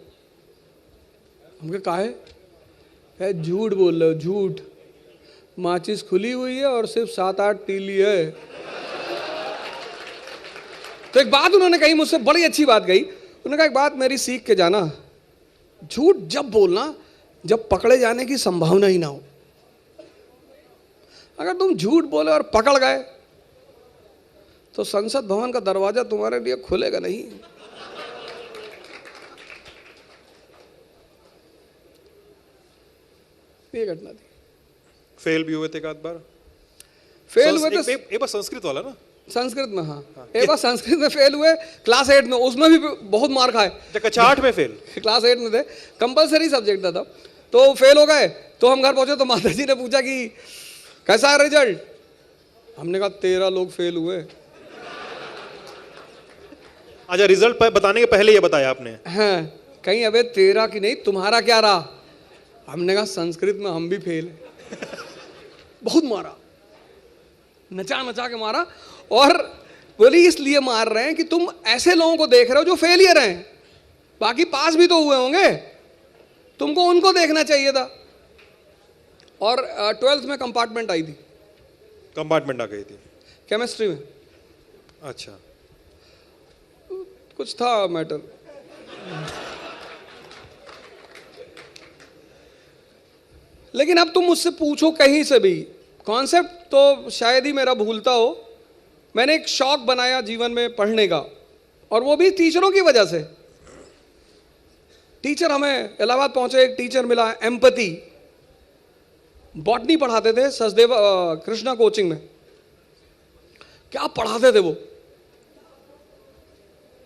हम कहे काहे? झूठ बोल रहे हो, झूठ। माचिस खुली हुई है और सिर्फ 7-8 तीली है। तो एक बात उन्होंने कही मुझसे, बड़ी अच्छी बात कही। उन्होंने कहा एक बात मेरी सीख के जाना, झूठ जब बोलना जब पकड़े जाने की संभावना ही ना हो। अगर तुम झूठ बोले और पकड़ गए तो संसद भवन का दरवाजा तुम्हारे लिए खुलेगा नहीं। ये घटना थी। फेल भी हुए थे एक आध बार? फेल हुए थे एक बार संस्कृत वाला ना? संस्कृत में, हाँ। एक बार संस्कृत में फेल हुए, क्लास 8 में, उसमें भी बहुत मार खाए। कक्षा 8 में फेल? क्लास 8 में थे, कंपलसरी सब्जेक्ट था तब। तो फेल हो गए, तो हम घर पहुंचे तो माता जी ने पूछा कि कैसा है रिजल्ट? हमने कहा 13 लोग फेल हुए। अच्छा, रिजल्ट बताने के पहले ये बताया आपने? हाँ, कहीं अबे 13 की नहीं, तुम्हारा क्या रहा? हमने कहा संस्कृत में हम भी फेल है। बहुत मारा, नचा नचा के मारा। और बोली इसलिए मार रहे हैं कि तुम ऐसे लोगों को देख रहे हो जो फेलियर हैं, बाकी पास भी तो हुए होंगे, तुमको उनको देखना चाहिए था। और 12th में कंपार्टमेंट आई थी। कंपार्टमेंट आ गई थी केमिस्ट्री में। अच्छा, कुछ था मैटर। लेकिन अब तुम मुझसे पूछो कहीं से भी, कॉन्सेप्ट तो शायद ही मेरा भूलता हो। मैंने एक शौक बनाया जीवन में पढ़ने का, और वो भी टीचरों की वजह से। टीचर, हमें इलाहाबाद पहुंचे, एक टीचर मिला, एम्पैथी, बॉटनी पढ़ाते थे सचदेव कृष्णा कोचिंग में। क्या पढ़ाते थे वो,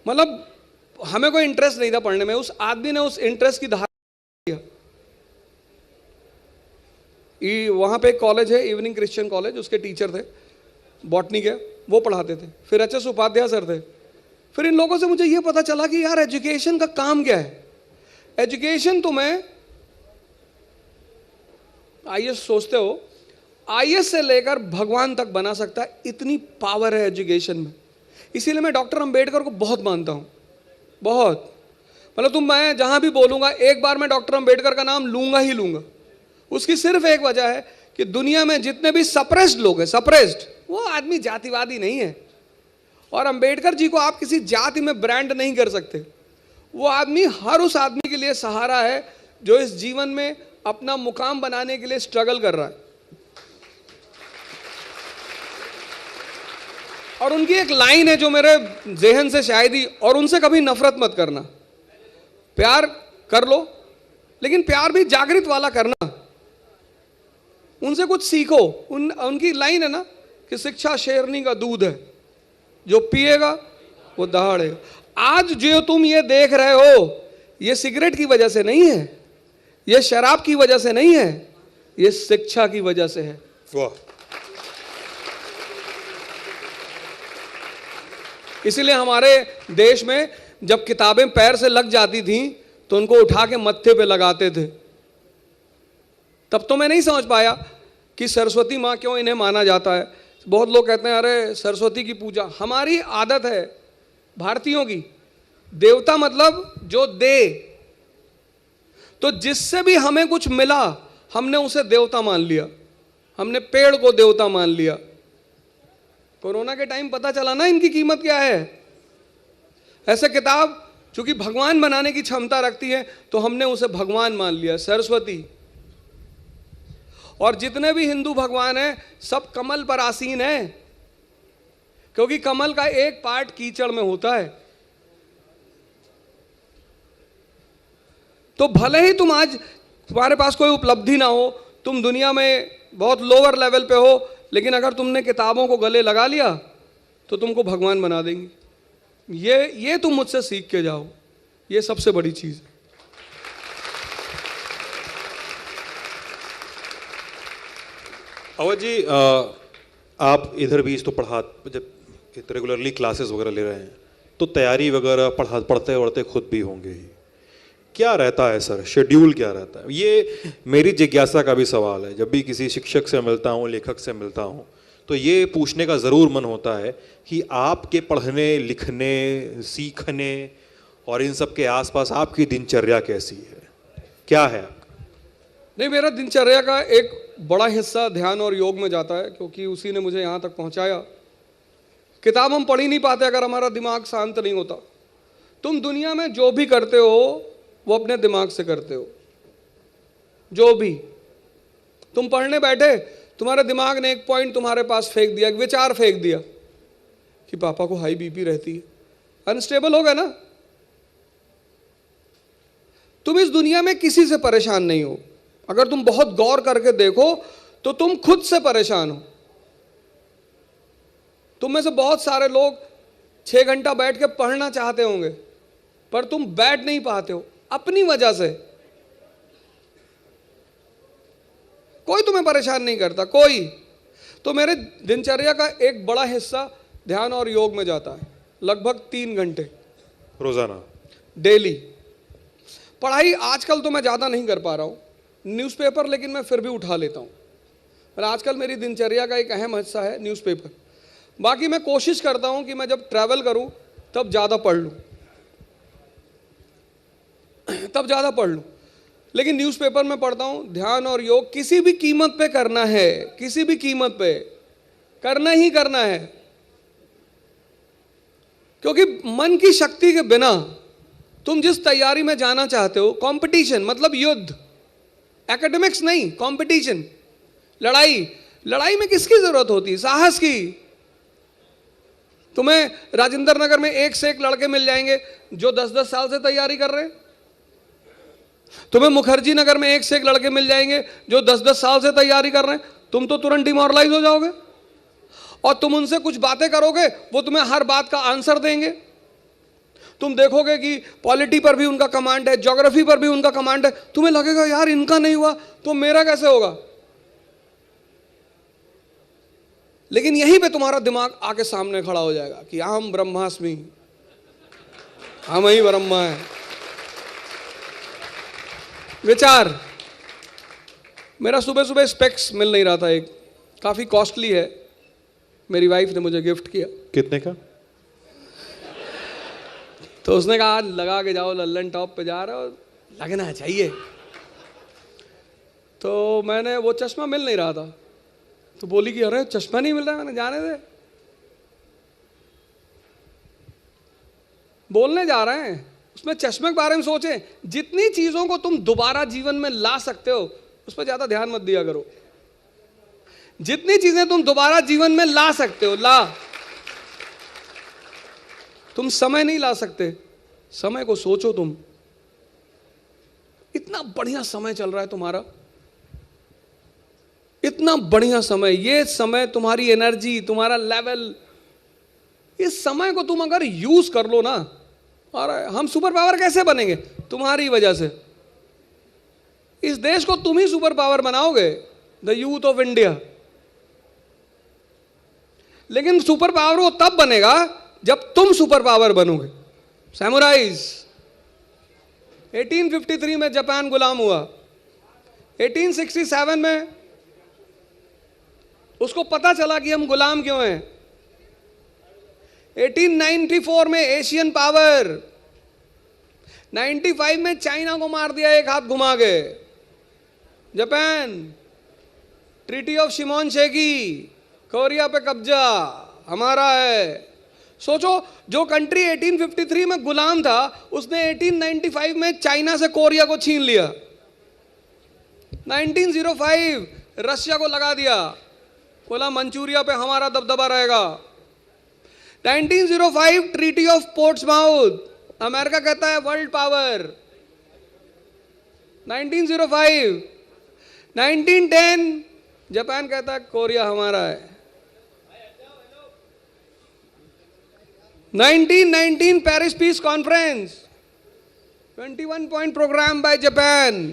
मतलब हमें कोई इंटरेस्ट नहीं था पढ़ने में, उस आदमी ने उस इंटरेस्ट की धारा दिया। वहां पे एक कॉलेज है, इवनिंग क्रिश्चियन कॉलेज, उसके टीचर थे बॉटनी के, वो पढ़ाते थे। फिर HS उपाध्याय सर थे। फिर इन लोगों से मुझे ये पता चला कि यार एजुकेशन का काम क्या है। एजुकेशन तुम्हें, IAS सोचते हो, IAS से लेकर भगवान तक बना सकता है, इतनी पावर है एजुकेशन में। इसीलिए मैं डॉक्टर अंबेडकर को बहुत मानता हूं, बहुत। मतलब मैं जहां भी बोलूंगा, एक बार मैं डॉक्टर अंबेडकर का नाम लूंगा ही लूंगा। उसकी सिर्फ एक वजह है कि दुनिया में जितने भी सप्रेस्ड लोग हैं, सप्रेस्ड, वो आदमी जातिवादी नहीं है। और अंबेडकर जी को आप किसी जाति में ब्रांड नहीं कर सकते। वो आदमी हर उस आदमी के लिए सहारा है जो इस जीवन में अपना मुकाम बनाने के लिए स्ट्रगल कर रहा है। और उनकी एक लाइन है जो मेरे ज़हन से शायद ही, और उनसे कभी नफरत मत करना, प्यार कर लो, लेकिन प्यार भी जागृत वाला करना। उनसे कुछ सीखो। उनकी लाइन है ना कि शिक्षा शेरनी का दूध है, जो पिएगा वो दहाड़ेगा। आज जो तुम ये देख रहे हो, ये सिगरेट की वजह से नहीं है, ये शराब की वजह से नहीं है, ये शिक्षा की वजह से है। वाह। इसीलिए हमारे देश में जब किताबें पैर से लग जाती थीं तो उनको उठा के मत्थे पे लगाते थे। तब तो मैं नहीं समझ पाया कि सरस्वती माँ क्यों इन्हें माना जाता है। बहुत लोग कहते हैं अरे सरस्वती की पूजा, हमारी आदत है भारतीयों की, देवता मतलब जो दे, तो जिससे भी हमें कुछ मिला हमने उसे देवता मान लिया, हमने पेड़ को देवता मान लिया। कोरोना के टाइम पता चला ना इनकी कीमत क्या है। ऐसे किताब चूंकि भगवान बनाने की क्षमता रखती है तो हमने उसे भगवान मान लिया, सरस्वती। और जितने भी हिंदू भगवान हैं सब कमल पर आसीन हैं, क्योंकि कमल का एक पार्ट कीचड़ में होता है। तो भले ही तुम आज तुम्हारे पास कोई उपलब्धि ना हो, तुम दुनिया में बहुत लोअर लेवल पे हो, लेकिन अगर तुमने किताबों को गले लगा लिया तो तुमको भगवान बना देंगी। ये तुम मुझसे सीख के जाओ, ये सबसे बड़ी चीज है। अवध जी, आप इधर भी तो जब रेगुलरली क्लासेस वगैरह ले रहे हैं तो तैयारी वगैरह पढ़ते पढ़ते खुद भी होंगे ही। क्या रहता है सर, शेड्यूल क्या रहता है? ये मेरी जिज्ञासा का भी सवाल है। जब भी किसी शिक्षक से मिलता हूँ, लेखक से मिलता हूँ, तो ये पूछने का ज़रूर मन होता है कि आपके पढ़ने लिखने सीखने और इन सब के आसपास आपकी दिनचर्या कैसी है, क्या है? नहीं, मेरा दिनचर्या का एक बड़ा हिस्सा ध्यान और योग में जाता है, क्योंकि उसी ने मुझे यहाँ तक पहुँचाया। किताब हम पढ़ ही नहीं पाते अगर हमारा दिमाग शांत नहीं होता। तुम दुनिया में जो भी करते हो वो अपने दिमाग से करते हो। जो भी तुम पढ़ने बैठे, तुम्हारे दिमाग ने एक पॉइंट तुम्हारे पास फेंक दिया, एक विचार फेंक दिया कि पापा को हाई बीपी रहती है, अनस्टेबल हो गए ना। तुम इस दुनिया में किसी से परेशान नहीं हो। अगर तुम बहुत गौर करके देखो तो तुम खुद से परेशान हो। तुम में से बहुत सारे लोग 6 घंटा बैठ के पढ़ना चाहते होंगे, पर तुम बैठ नहीं पाते हो अपनी वजह से। कोई तुम्हें परेशान नहीं करता, कोई। तो मेरे दिनचर्या का एक बड़ा हिस्सा ध्यान और योग में जाता है, लगभग 3 घंटे रोजाना, डेली। पढ़ाई आजकल तो मैं ज़्यादा नहीं कर पा रहा हूँ, न्यूज़पेपर लेकिन मैं फिर भी उठा लेता हूँ। पर आजकल मेरी दिनचर्या का एक अहम हिस्सा है न्यूज़पेपर। बाकी मैं कोशिश करता हूँ कि मैं जब ट्रैवल करूँ तब ज़्यादा पढ़ लूँ, लेकिन न्यूज़पेपर में पढ़ता हूँ। ध्यान और योग किसी भी कीमत पे करना है, किसी भी कीमत पे करना ही करना है, क्योंकि मन की शक्ति के बिना तुम जिस तैयारी में जाना चाहते हो, कंपटीशन मतलब युद्ध, एकेडमिक्स नहीं, कंपटीशन, लड़ाई में किसकी जरूरत होती है? साहस की। तुम्हें राजेंद्र नगर में एक से एक लड़के मिल जाएंगे जो 10-10 साल से तैयारी कर रहे हैं। तुम्हें मुखर्जी नगर में एक से एक लड़के मिल जाएंगे जो 10-10 साल से तैयारी कर रहे हैं। तुम तो तुरंत डिमोरलाइज हो जाओगे, और तुम उनसे कुछ बातें करोगे, वो तुम्हें हर बात का आंसर देंगे। तुम देखोगे कि पॉलिटी पर भी उनका कमांड है, ज्योग्राफी पर भी उनका कमांड है। तुम्हें लगेगा यार इनका नहीं हुआ तो मेरा कैसे होगा? लेकिन यहीं पे तुम्हारा दिमाग आके सामने खड़ा हो जाएगा कि अहम ब्रह्मास्मि, हम ही ब्रह्मा है। विचार। मेरा सुबह सुबह स्पेक्स मिल नहीं रहा था, एक काफी कॉस्टली है, मेरी वाइफ ने मुझे गिफ्ट किया। कितने का? तो उसने कहा लगा के जाओ, लल्लन टॉप पे जा रहे हो, लगना चाहिए। तो मैंने, वो चश्मा मिल नहीं रहा था, तो बोली कि अरे चश्मा नहीं मिल रहा। मैंने जाने दे, बोलने जा रहे हैं, उसमें चश्मे के बारे में सोचें। जितनी चीजों को तुम दोबारा जीवन में ला सकते हो उस पर ज्यादा ध्यान मत दिया करो। जितनी चीजें तुम दोबारा जीवन में ला सकते हो, ला। तुम समय नहीं ला सकते, समय को सोचो। तुम इतना बढ़िया समय चल रहा है तुम्हारा, इतना बढ़िया समय, ये समय तुम्हारी एनर्जी, तुम्हारा लेवल, इस समय को तुम अगर यूज कर लो ना, और हम सुपर पावर कैसे बनेंगे? तुम्हारी वजह से। इस देश को तुम ही सुपर पावर बनाओगे, द यूथ ऑफ इंडिया। लेकिन सुपर पावर वो तब बनेगा जब तुम सुपर पावर बनोगे। सैमुराइज, 1853 में जापान गुलाम हुआ, 1867 में उसको पता चला कि हम गुलाम क्यों हैं। 1894 में एशियन पावर, 95 में चाइना को मार दिया एक हाथ घुमा के। जापान, ट्रीटी ऑफ शिमोनसेकी, कोरिया पे कब्जा हमारा है। सोचो, जो कंट्री 1853 में गुलाम था, उसने 1895 में चाइना से कोरिया को छीन लिया। 1905 रशिया को लगा दिया, बोला मंचूरिया पे हमारा दबदबा रहेगा। 1905 ट्रीटी ऑफ पोर्ट्समाउथ, अमेरिका कहता है वर्ल्ड पावर। 1905, 1910 जापान कहता है कोरिया हमारा है। 1919 Paris peace conference, 21 point program by Japan.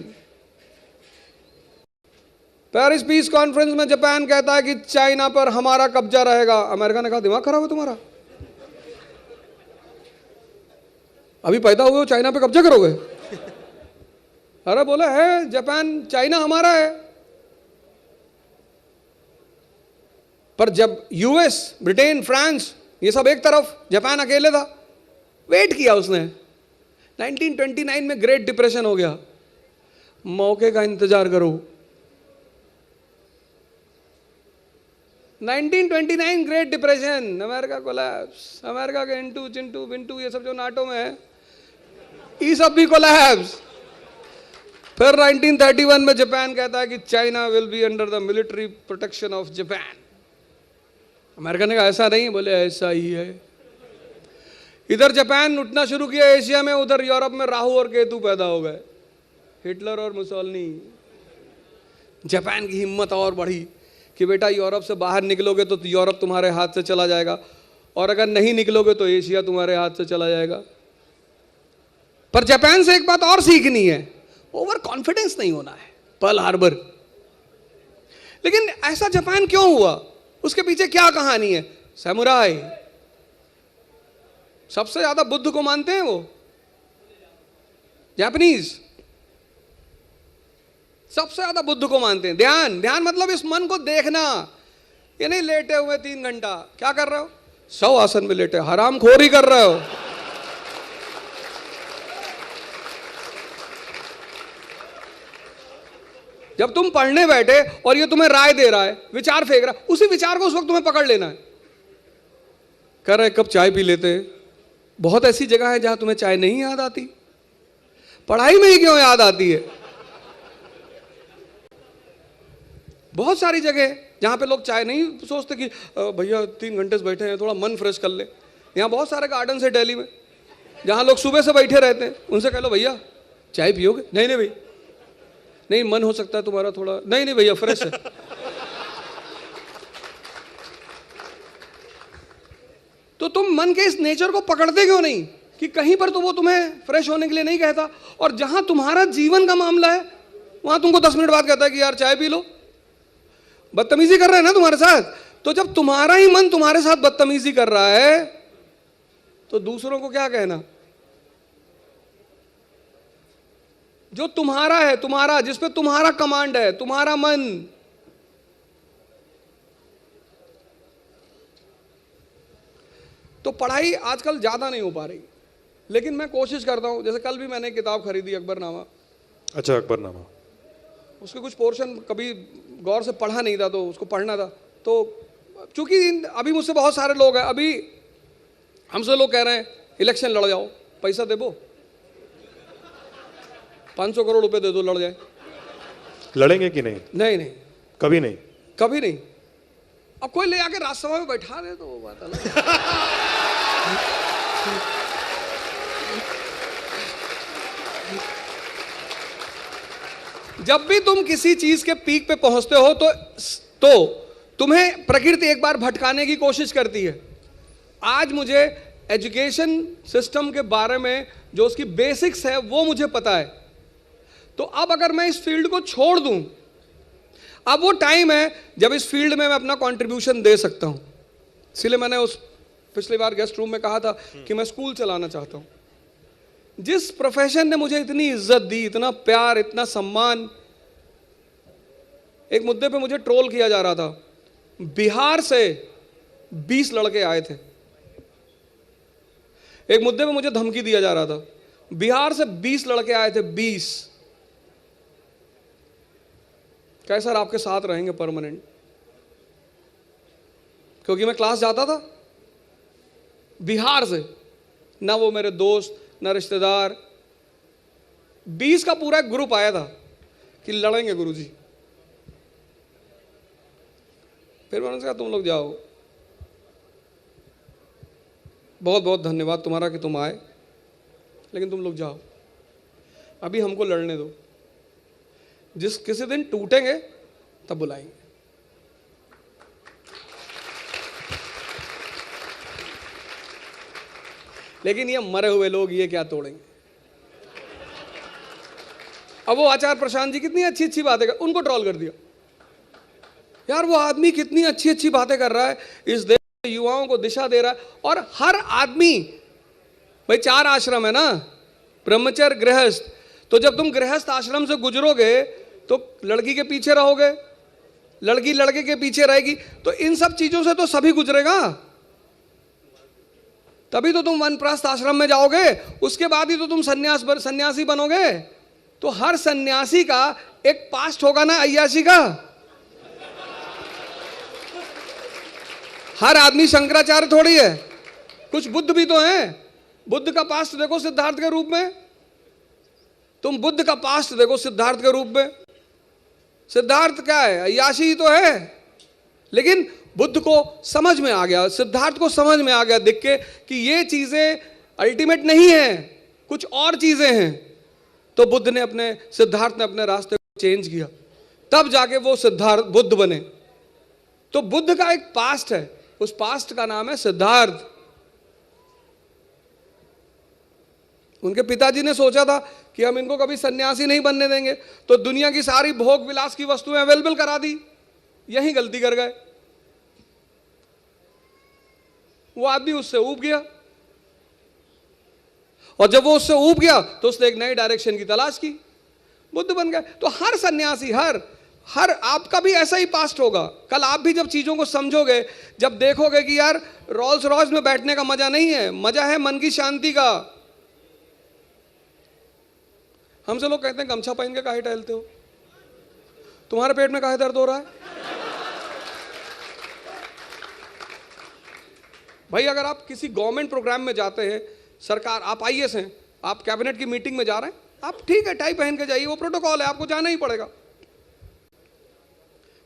Paris peace conference में जापान कहता है कि चाइना पर हमारा कब्जा रहेगा। अमेरिका ने कहा दिमाग खराब है तुम्हारा, अभी पैदा हुए हो चाइना पे कब्जा करोगे? अरे बोले है जापान, चाइना हमारा है। पर जब यूएस, ब्रिटेन, फ्रांस ये सब एक तरफ, जापान अकेले था, वेट किया उसने। 1929 में ग्रेट डिप्रेशन हो गया, मौके का इंतजार करो। 1929 great depression, America collapse, America के इंटू चिंटू बिंटू ये सब जो नाटो में है, ये सब भी कोलैप्स। फिर 1931 में जापान कहता है कि China will be under the military protection of Japan. America ने कहा ऐसा नहीं, बोले ऐसा ही है। इधर जापान उठना शुरू किया एशिया में, उधर यूरोप में राहु और केतु पैदा हो गए, हिटलर और मुसोलिनी। जापान की हिम्मत और बढ़ी कि बेटा यूरोप से बाहर निकलोगे तो यूरोप तुम्हारे हाथ से चला जाएगा, और अगर नहीं निकलोगे तो एशिया तुम्हारे हाथ से चला जाएगा। पर जापान से एक बात और सीखनी है, ओवर कॉन्फिडेंस नहीं होना है, पर्ल हार्बर। लेकिन ऐसा जापान क्यों हुआ, उसके पीछे क्या कहानी है? सैमुराई, सबसे ज्यादा बुद्ध को मानते हैं वो जापानीज, सबसे ज्यादा बुद्ध को मानते हैं। ध्यान, ध्यान मतलब इस मन को देखना, ये नहीं लेटे हुए 3 घंटा क्या कर रहे हो, 100 आसन में लेटे, हराम खोरी कर रहे हो। जब तुम पढ़ने बैठे और ये तुम्हें राय दे रहा है, विचार फेंक रहा है, उसी विचार को उस वक्त तुम्हें पकड़ लेना है। कर रहे कब चाय पी लेते। बहुत ऐसी जगह है जहां तुम्हें चाय नहीं याद आती, पढ़ाई में ही क्यों याद आती है। बहुत सारी जगह जहां पे लोग चाय नहीं सोचते कि भैया 3 घंटे से बैठे हैं, थोड़ा मन फ्रेश कर ले। यहाँ बहुत सारे गार्डन है दिल्ली में जहां लोग सुबह से बैठे रहते हैं, उनसे कह लो भैया चाय पियोगे? नहीं नहीं भाई, नहीं मन हो सकता है तुम्हारा थोड़ा, नहीं नहीं भैया फ्रेश है। तो तुम मन के इस नेचर को पकड़ते क्यों नहीं कि कहीं पर तो वो तुम्हें फ्रेश होने के लिए नहीं कहता, और जहां तुम्हारा जीवन का मामला है वहां तुमको 10 मिनट बाद कहता है कि यार चाय पी लो। बदतमीजी कर रहे हैं ना तुम्हारे साथ। तो जब तुम्हारा ही मन तुम्हारे साथ बदतमीजी कर रहा है तो दूसरों को क्या कहना। जो तुम्हारा है, तुम्हारा, जिसपे तुम्हारा कमांड है, तुम्हारा मन, तो पढ़ाई आजकल ज्यादा नहीं हो पा रही, लेकिन मैं कोशिश करता हूं। जैसे कल भी मैंने किताब खरीदी अकबरनामा। अच्छा, अकबरनामा, उसके कुछ पोर्शन कभी गौर से पढ़ा नहीं था तो उसको पढ़ना था। तो चूंकि अभी मुझसे बहुत सारे लोग हैं, अभी हमसे लोग कह रहे हैं इलेक्शन लड़ जाओ, पैसा दे दो, 500 करोड़ रुपए दे दो, लड़ जाए। लड़ेंगे कि नहीं? नहीं नहीं, कभी नहीं, कभी नहीं। अब कोई ले आके राज्यसभा में बैठा दे तो वो बात अलग है। जब भी तुम किसी चीज के पीक पे पहुंचते हो तो तुम्हें प्रकृति एक बार भटकाने की कोशिश करती है। आज मुझे एजुकेशन सिस्टम के बारे में जो उसकी बेसिक्स है वो मुझे पता है। तो अब अगर मैं इस फील्ड को छोड़ दूं, अब वो टाइम है जब इस फील्ड में मैं अपना कंट्रीब्यूशन दे सकता हूं। इसलिए मैंने उस पिछली बार गेस्ट रूम में कहा था कि मैं स्कूल चलाना चाहता हूं। जिस प्रोफेशन ने मुझे इतनी इज्जत दी, इतना प्यार, इतना सम्मान। एक मुद्दे पे मुझे ट्रोल किया जा रहा था। बिहार से 20 लड़के आए थे। एक मुद्दे पे मुझे धमकी दिया जा रहा था। बिहार से 20 लड़के आए थे, 20। क्या सर आपके साथ रहेंगे परमानेंट? क्योंकि मैं क्लास जाता था बिहार से। ना वो मेरे दोस्त, ना रिश्तेदार। 20 का पूरा ग्रुप आया था कि लड़ेंगे गुरुजी। फिर मैंने कहा तुम लोग जाओ, बहुत बहुत धन्यवाद तुम्हारा कि तुम आए, लेकिन तुम लोग जाओ, अभी हमको लड़ने दो। जिस किसी दिन टूटेंगे तब बुलाएंगे। लेकिन ये मरे हुए लोग ये क्या तोड़ेंगे? अब वो आचार्य प्रशांत जी कितनी अच्छी अच्छी बातें कर, उनको ट्रोल कर दिया। यार वो आदमी कितनी अच्छी अच्छी बातें कर रहा है, इस देश के युवाओं को दिशा दे रहा है। और हर आदमी, भाई 4 आश्रम है ना, ब्रह्मचर्य, गृहस्थ। तो जब तुम गृहस्थ आश्रम से गुजरोगे तो लड़की के पीछे रहोगे, लड़की लड़के के पीछे रहेगी। तो इन सब चीजों से तो सभी गुजरेगा, तभी तो तुम वानप्रस्थ आश्रम में जाओगे, उसके बाद ही तो तुम सन्यासी बनोगे। तो हर सन्यासी का एक पास्ट होगा ना अय्याशी का। हर आदमी शंकराचार्य थोड़ी है, कुछ बुद्ध भी तो हैं। बुद्ध का पास्ट देखो सिद्धार्थ के रूप में, तुम बुद्ध का पास्ट देखो सिद्धार्थ के रूप में। सिद्धार्थ क्या है? अय्याशी ही तो है। लेकिन बुद्ध को समझ में आ गया, सिद्धार्थ को समझ में आ गया देख के कि ये चीजें अल्टीमेट नहीं है, कुछ और चीजें हैं। तो बुद्ध ने सिद्धार्थ ने अपने रास्ते को चेंज किया, तब जाके वो सिद्धार्थ बुद्ध बने। तो बुद्ध का एक पास्ट है, उस पास्ट का नाम है सिद्धार्थ। उनके पिताजी ने सोचा था कि हम इनको कभी सन्यासी नहीं बनने देंगे, तो दुनिया की सारी भोग विलास की वस्तुएं अवेलेबल करा दी। यही गलती कर गए। वो आदमी उससे ऊब गया, और जब वो उससे ऊब गया तो उसने एक नई डायरेक्शन की तलाश की, बुद्ध बन गए। तो हर सन्यासी, हर आपका भी ऐसा ही पास्ट होगा। कल आप भी जब चीजों को समझोगे, जब देखोगे कि यार रोल्स रॉयस में बैठने का मजा नहीं है, मजा है मन की शांति का। हमसे लोग कहते हैं गमछा पहन के काहे टहलते हो, तुम्हारे पेट में काहे दर्द हो रहा है? भाई अगर आप किसी गवर्नमेंट प्रोग्राम में जाते हैं, सरकार, आप आईएएस हैं, आप कैबिनेट की मीटिंग में जा रहे हैं, आप ठीक है टाई पहन के जाइए, वो प्रोटोकॉल है, आपको जाना ही पड़ेगा।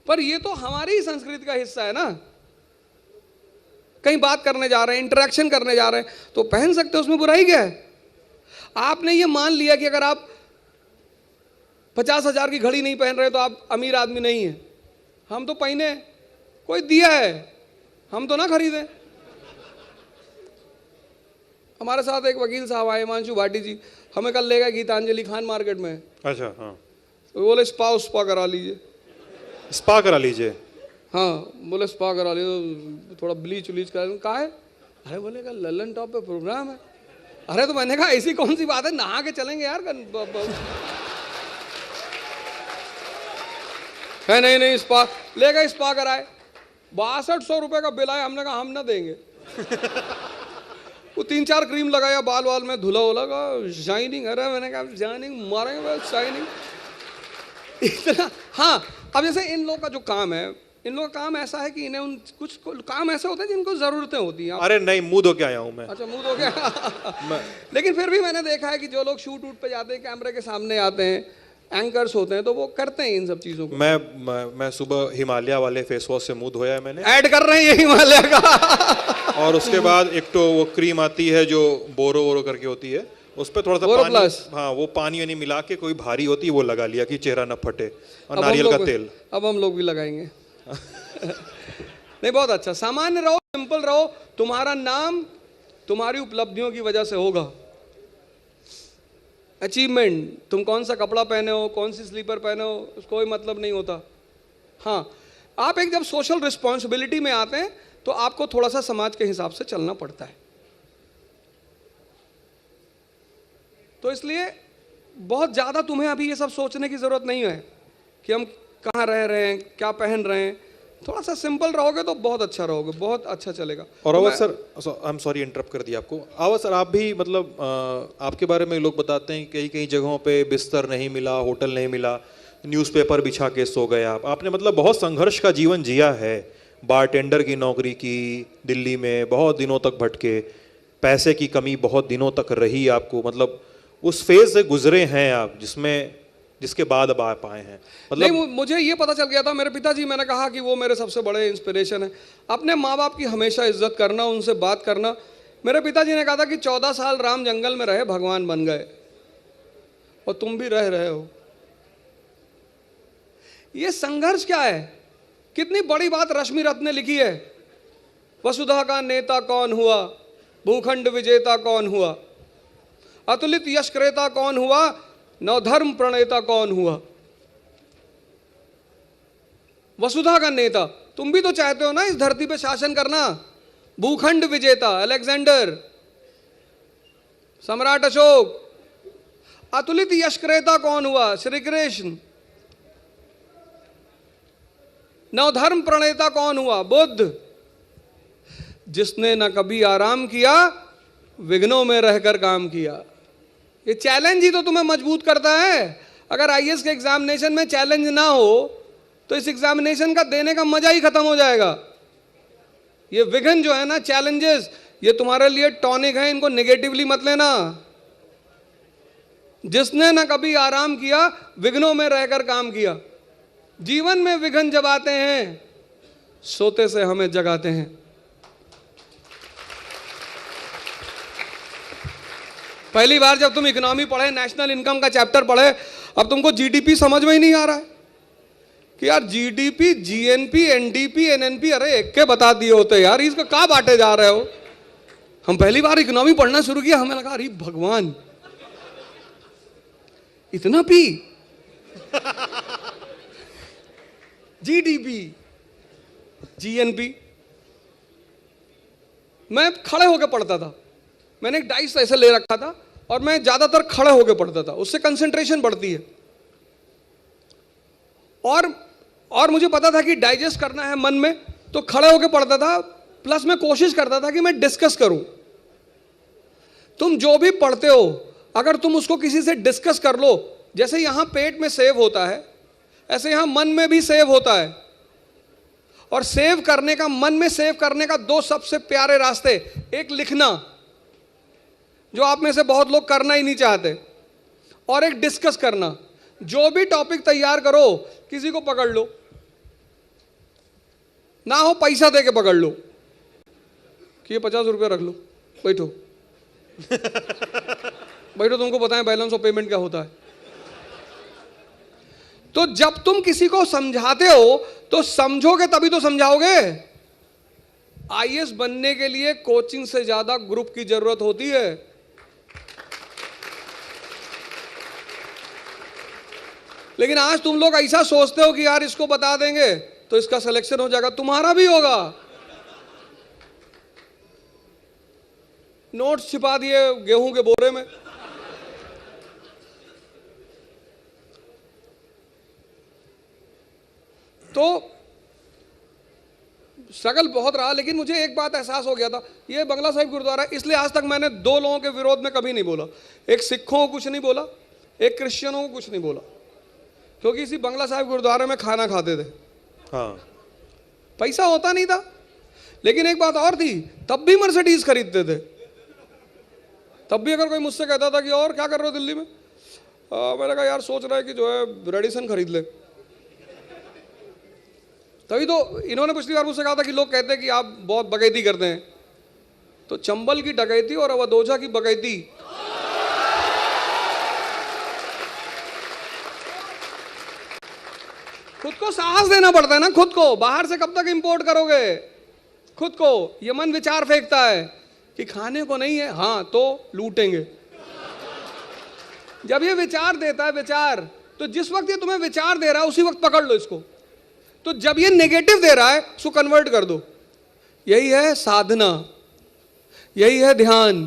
पर ये तो हमारी ही संस्कृति का हिस्सा है ना। कहीं बात करने जा रहे हैं, इंटरेक्शन करने जा रहे हैं, तो पहन सकते हो, उसमें बुराई क्या है? आपने ये मान लिया कि अगर आप 50,000 की घड़ी नहीं पहन रहे तो आप अमीर आदमी नहीं है। हम तो पहने, कोई दिया है, हम तो ना खरीदे। हमारे साथ एक वकील साहब आए, हिमांशु भाटी जी, हमें कल ले गए गीतांजलि खान मार्केट में। अच्छा, हाँ। तो बोले स्पा करा लीजिए। स्पा करा लीजिए? हाँ, बोले स्पा करा लीजिए, थोड़ा ब्लीच उलीच करा। कहा है? अरे बोले का ललन टॉप पे प्रोग्राम है। अरे तो मैंने कहा ऐसी कौन सी बात है, नहा के चलेंगे यार। है नहीं, स्पा ले गए, स्पा कराए, 6200 रुपए का बिल आया। हमने कहा हम ना देंगे। वो 3-4 क्रीम लगाया, बाल में धुला वुला का, शाइनिंग। अरे मैंने कहा शाइनिंग मारेंगे, शाइनिंग इतना। हाँ, अब जैसे इन लोग का जो काम है, इन लोगों का काम ऐसा है कि इन्हें कुछ काम ऐसे होते हैं जिनको जरूरतें होती हैं। अरे नहीं, मुंह धो के आया हूं मैं। अच्छा, मुंह धो के। लेकिन फिर भी मैंने देखा है कि जो लोग शूट पे जाते हैं, कैमरे के सामने आते हैं, एंकर्स होते हैं, तो वो करते हैं इन सब चीजों को। मैं सुबह हिमालय वाले फेस वॉश से मुंह धोया है मैंने। ऐड कर रहे हैं ये हिमालय का। और उसके बाद एक तो वो क्रीम आती है जो बोरो करके होती है, उस पे थोड़ा सा बोरोप्लस। पानी, हाँ वो पानी वानी मिला के कोई भारी होती है वो लगा लिया कि चेहरा न फटे, और अब हम नारियल का लोग- तेल। अब हम लोग भी लगाएंगे। नहीं, बहुत अच्छा, सामान्य रहो, सिंपल रहो, तुम्हारा नाम तुम्हारी उपलब्धियों की वजह से होगा। अचीवमेंट, तुम कौन सा कपड़ा पहने हो, कौन सी स्लीपर पहने हो, उसको कोई मतलब नहीं होता। हाँ, आप एक जब सोशल रिस्पॉन्सिबिलिटी में आते हैं तो आपको थोड़ा सा समाज के हिसाब से चलना पड़ता है। तो इसलिए बहुत ज़्यादा तुम्हें अभी ये सब सोचने की ज़रूरत नहीं है कि हम कहाँ रह रहे हैं, क्या पहन रहे हैं। थोड़ा सा सिंपल रहोगे तो बहुत अच्छा रहोगे, बहुत अच्छा चलेगा। और तो अवध मैं- sir, I am sorry interrupt कर दिया आपको। अवध सर, आप भी मतलब आपके बारे में लोग बताते हैं कई कई जगहों पे बिस्तर नहीं मिला, होटल नहीं मिला, न्यूज़पेपर बिछा के सो गए आप। आपने मतलब बहुत संघर्ष का जीवन जिया है, बारटेंडर की नौकरी की, दिल्ली में बहुत दिनों तक भटके, पैसे की कमी बहुत दिनों तक रही आपको, मतलब उस फेज से गुजरे हैं आप जिसके बाद अब आप आए हैं। मतलब नहीं, मुझे ये पता चल गया था, मेरे पिताजी, मैंने कहा कि वो मेरे सबसे बड़े इंस्पिरेशन है। अपने माँ बाप की हमेशा इज्जत करना, उनसे बात करना। मेरे पिताजी ने कहा था कि 14 साल राम जंगल में रहे, भगवान बन गए, और तुम भी रह रहे हो। ये संघर्ष क्या है? कितनी बड़ी बात रश्मि रत्न ने लिखी है। वसुधा का नेता कौन हुआ, भूखंड विजेता कौन हुआ, अतुलित यश क्रेता कौन हुआ, नवधर्म प्रणेता कौन हुआ। वसुधा का नेता, तुम भी तो चाहते हो ना इस धरती पे शासन करना। भूखंड विजेता अलेक्जेंडर, सम्राट अशोक। अतुलित यश क्रेता कौन हुआ, श्री कृष्ण। नवधर्म प्रणेता कौन हुआ, बुद्ध। जिसने न कभी आराम किया, विघ्नों में रहकर काम किया। ये चैलेंज ही तो तुम्हें मजबूत करता है। अगर आईएएस के एग्जामिनेशन में चैलेंज ना हो तो इस एग्जामिनेशन का देने का मजा ही खत्म हो जाएगा। ये विघ्न जो है ना, चैलेंजेस, ये तुम्हारे लिए टॉनिक है, इनको नेगेटिवली मत लेना। जिसने ना कभी आराम किया, विघ्नों में रहकर काम किया। जीवन में विघ्न जब आते हैं, सोते से हमें जगाते हैं। पहली बार जब तुम इकोनॉमी पढ़े, नेशनल इनकम का चैप्टर पढ़े, अब तुमको जीडीपी समझ में ही नहीं आ रहा है कि यार जीडीपी, जीएनपी, एनडीपी, एनएनपी, अरे एक के बता दिए होते यार, इसको कहाँ बांटे जा रहे हो। हम पहली बार इकोनॉमी पढ़ना शुरू किया, हमें लगा अरे भगवान इतना पी। जीडीपी, जीएनपी, मैं खड़े होकर पढ़ता था। मैंने एक डाइस ऐसे ले रखा था और मैं ज्यादातर खड़े होकर पढ़ता था, उससे कंसंट्रेशन बढ़ती है। और मुझे पता था कि डाइजेस्ट करना है मन में, तो खड़े होकर पढ़ता था। प्लस मैं कोशिश करता था कि मैं डिस्कस करूं। तुम जो भी पढ़ते हो, अगर तुम उसको किसी से डिस्कस कर लो, जैसे यहां पेट में सेव होता है, ऐसे यहां मन में भी सेव होता है। और सेव करने का, मन में सेव करने का दो सबसे प्यारे रास्ते, एक लिखना, जो आप में से बहुत लोग करना ही नहीं चाहते, और एक डिस्कस करना। जो भी टॉपिक तैयार करो, किसी को पकड़ लो, ना हो पैसा दे के पकड़ लो कि ये 50 रुपये रख लो, बैठो बैठो, तुमको पता है बैलेंस ऑफ पेमेंट क्या होता है। तो जब तुम किसी को समझाते हो तो समझोगे तभी तो समझाओगे। आईएएस बनने के लिए कोचिंग से ज्यादा ग्रुप की जरूरत होती है। लेकिन आज तुम लोग ऐसा सोचते हो कि यार इसको बता देंगे तो इसका सिलेक्शन हो जाएगा, तुम्हारा भी होगा। नोट्स छिपा दिए गेहूं के बोरे में। तो स्ट्रगल बहुत रहा, लेकिन मुझे एक बात एहसास हो गया था, ये बंगला साहिब गुरुद्वारा, इसलिए आज तक मैंने दो लोगों के विरोध में कभी नहीं बोला। एक सिखों को कुछ नहीं बोला, एक क्रिश्चियनों को कुछ नहीं बोला, क्योंकि इसी बंगला साहिब गुरुद्वारे में खाना खाते थे। हाँ, पैसा होता नहीं था, लेकिन एक बात और थी, तब भी मर्सिडीज खरीदते थे। तब भी अगर कोई मुझसे कहता था कि और क्या कर रहे हो दिल्ली में, मैंने कहा यार सोच रहा है कि जो है रेडिसन खरीद ले। तभी तो इन्होंने पिछली बार मुझसे कहा था कि लोग कहते हैं कि आप बहुत बगैती करते हैं, तो चंबल की डकैती और अवधोजा की बगैती खुद को साहस देना पड़ता है ना, खुद को। बाहर से कब तक इंपोर्ट करोगे खुद को? ये मन विचार फेंकता है कि खाने को नहीं है, हाँ तो लूटेंगे। जब ये विचार देता है विचार, तो जिस वक्त ये तुम्हें विचार दे रहा है उसी वक्त पकड़ लो इसको। तो जब ये नेगेटिव दे रहा है उसको कन्वर्ट कर दो। यही है साधना, यही है ध्यान।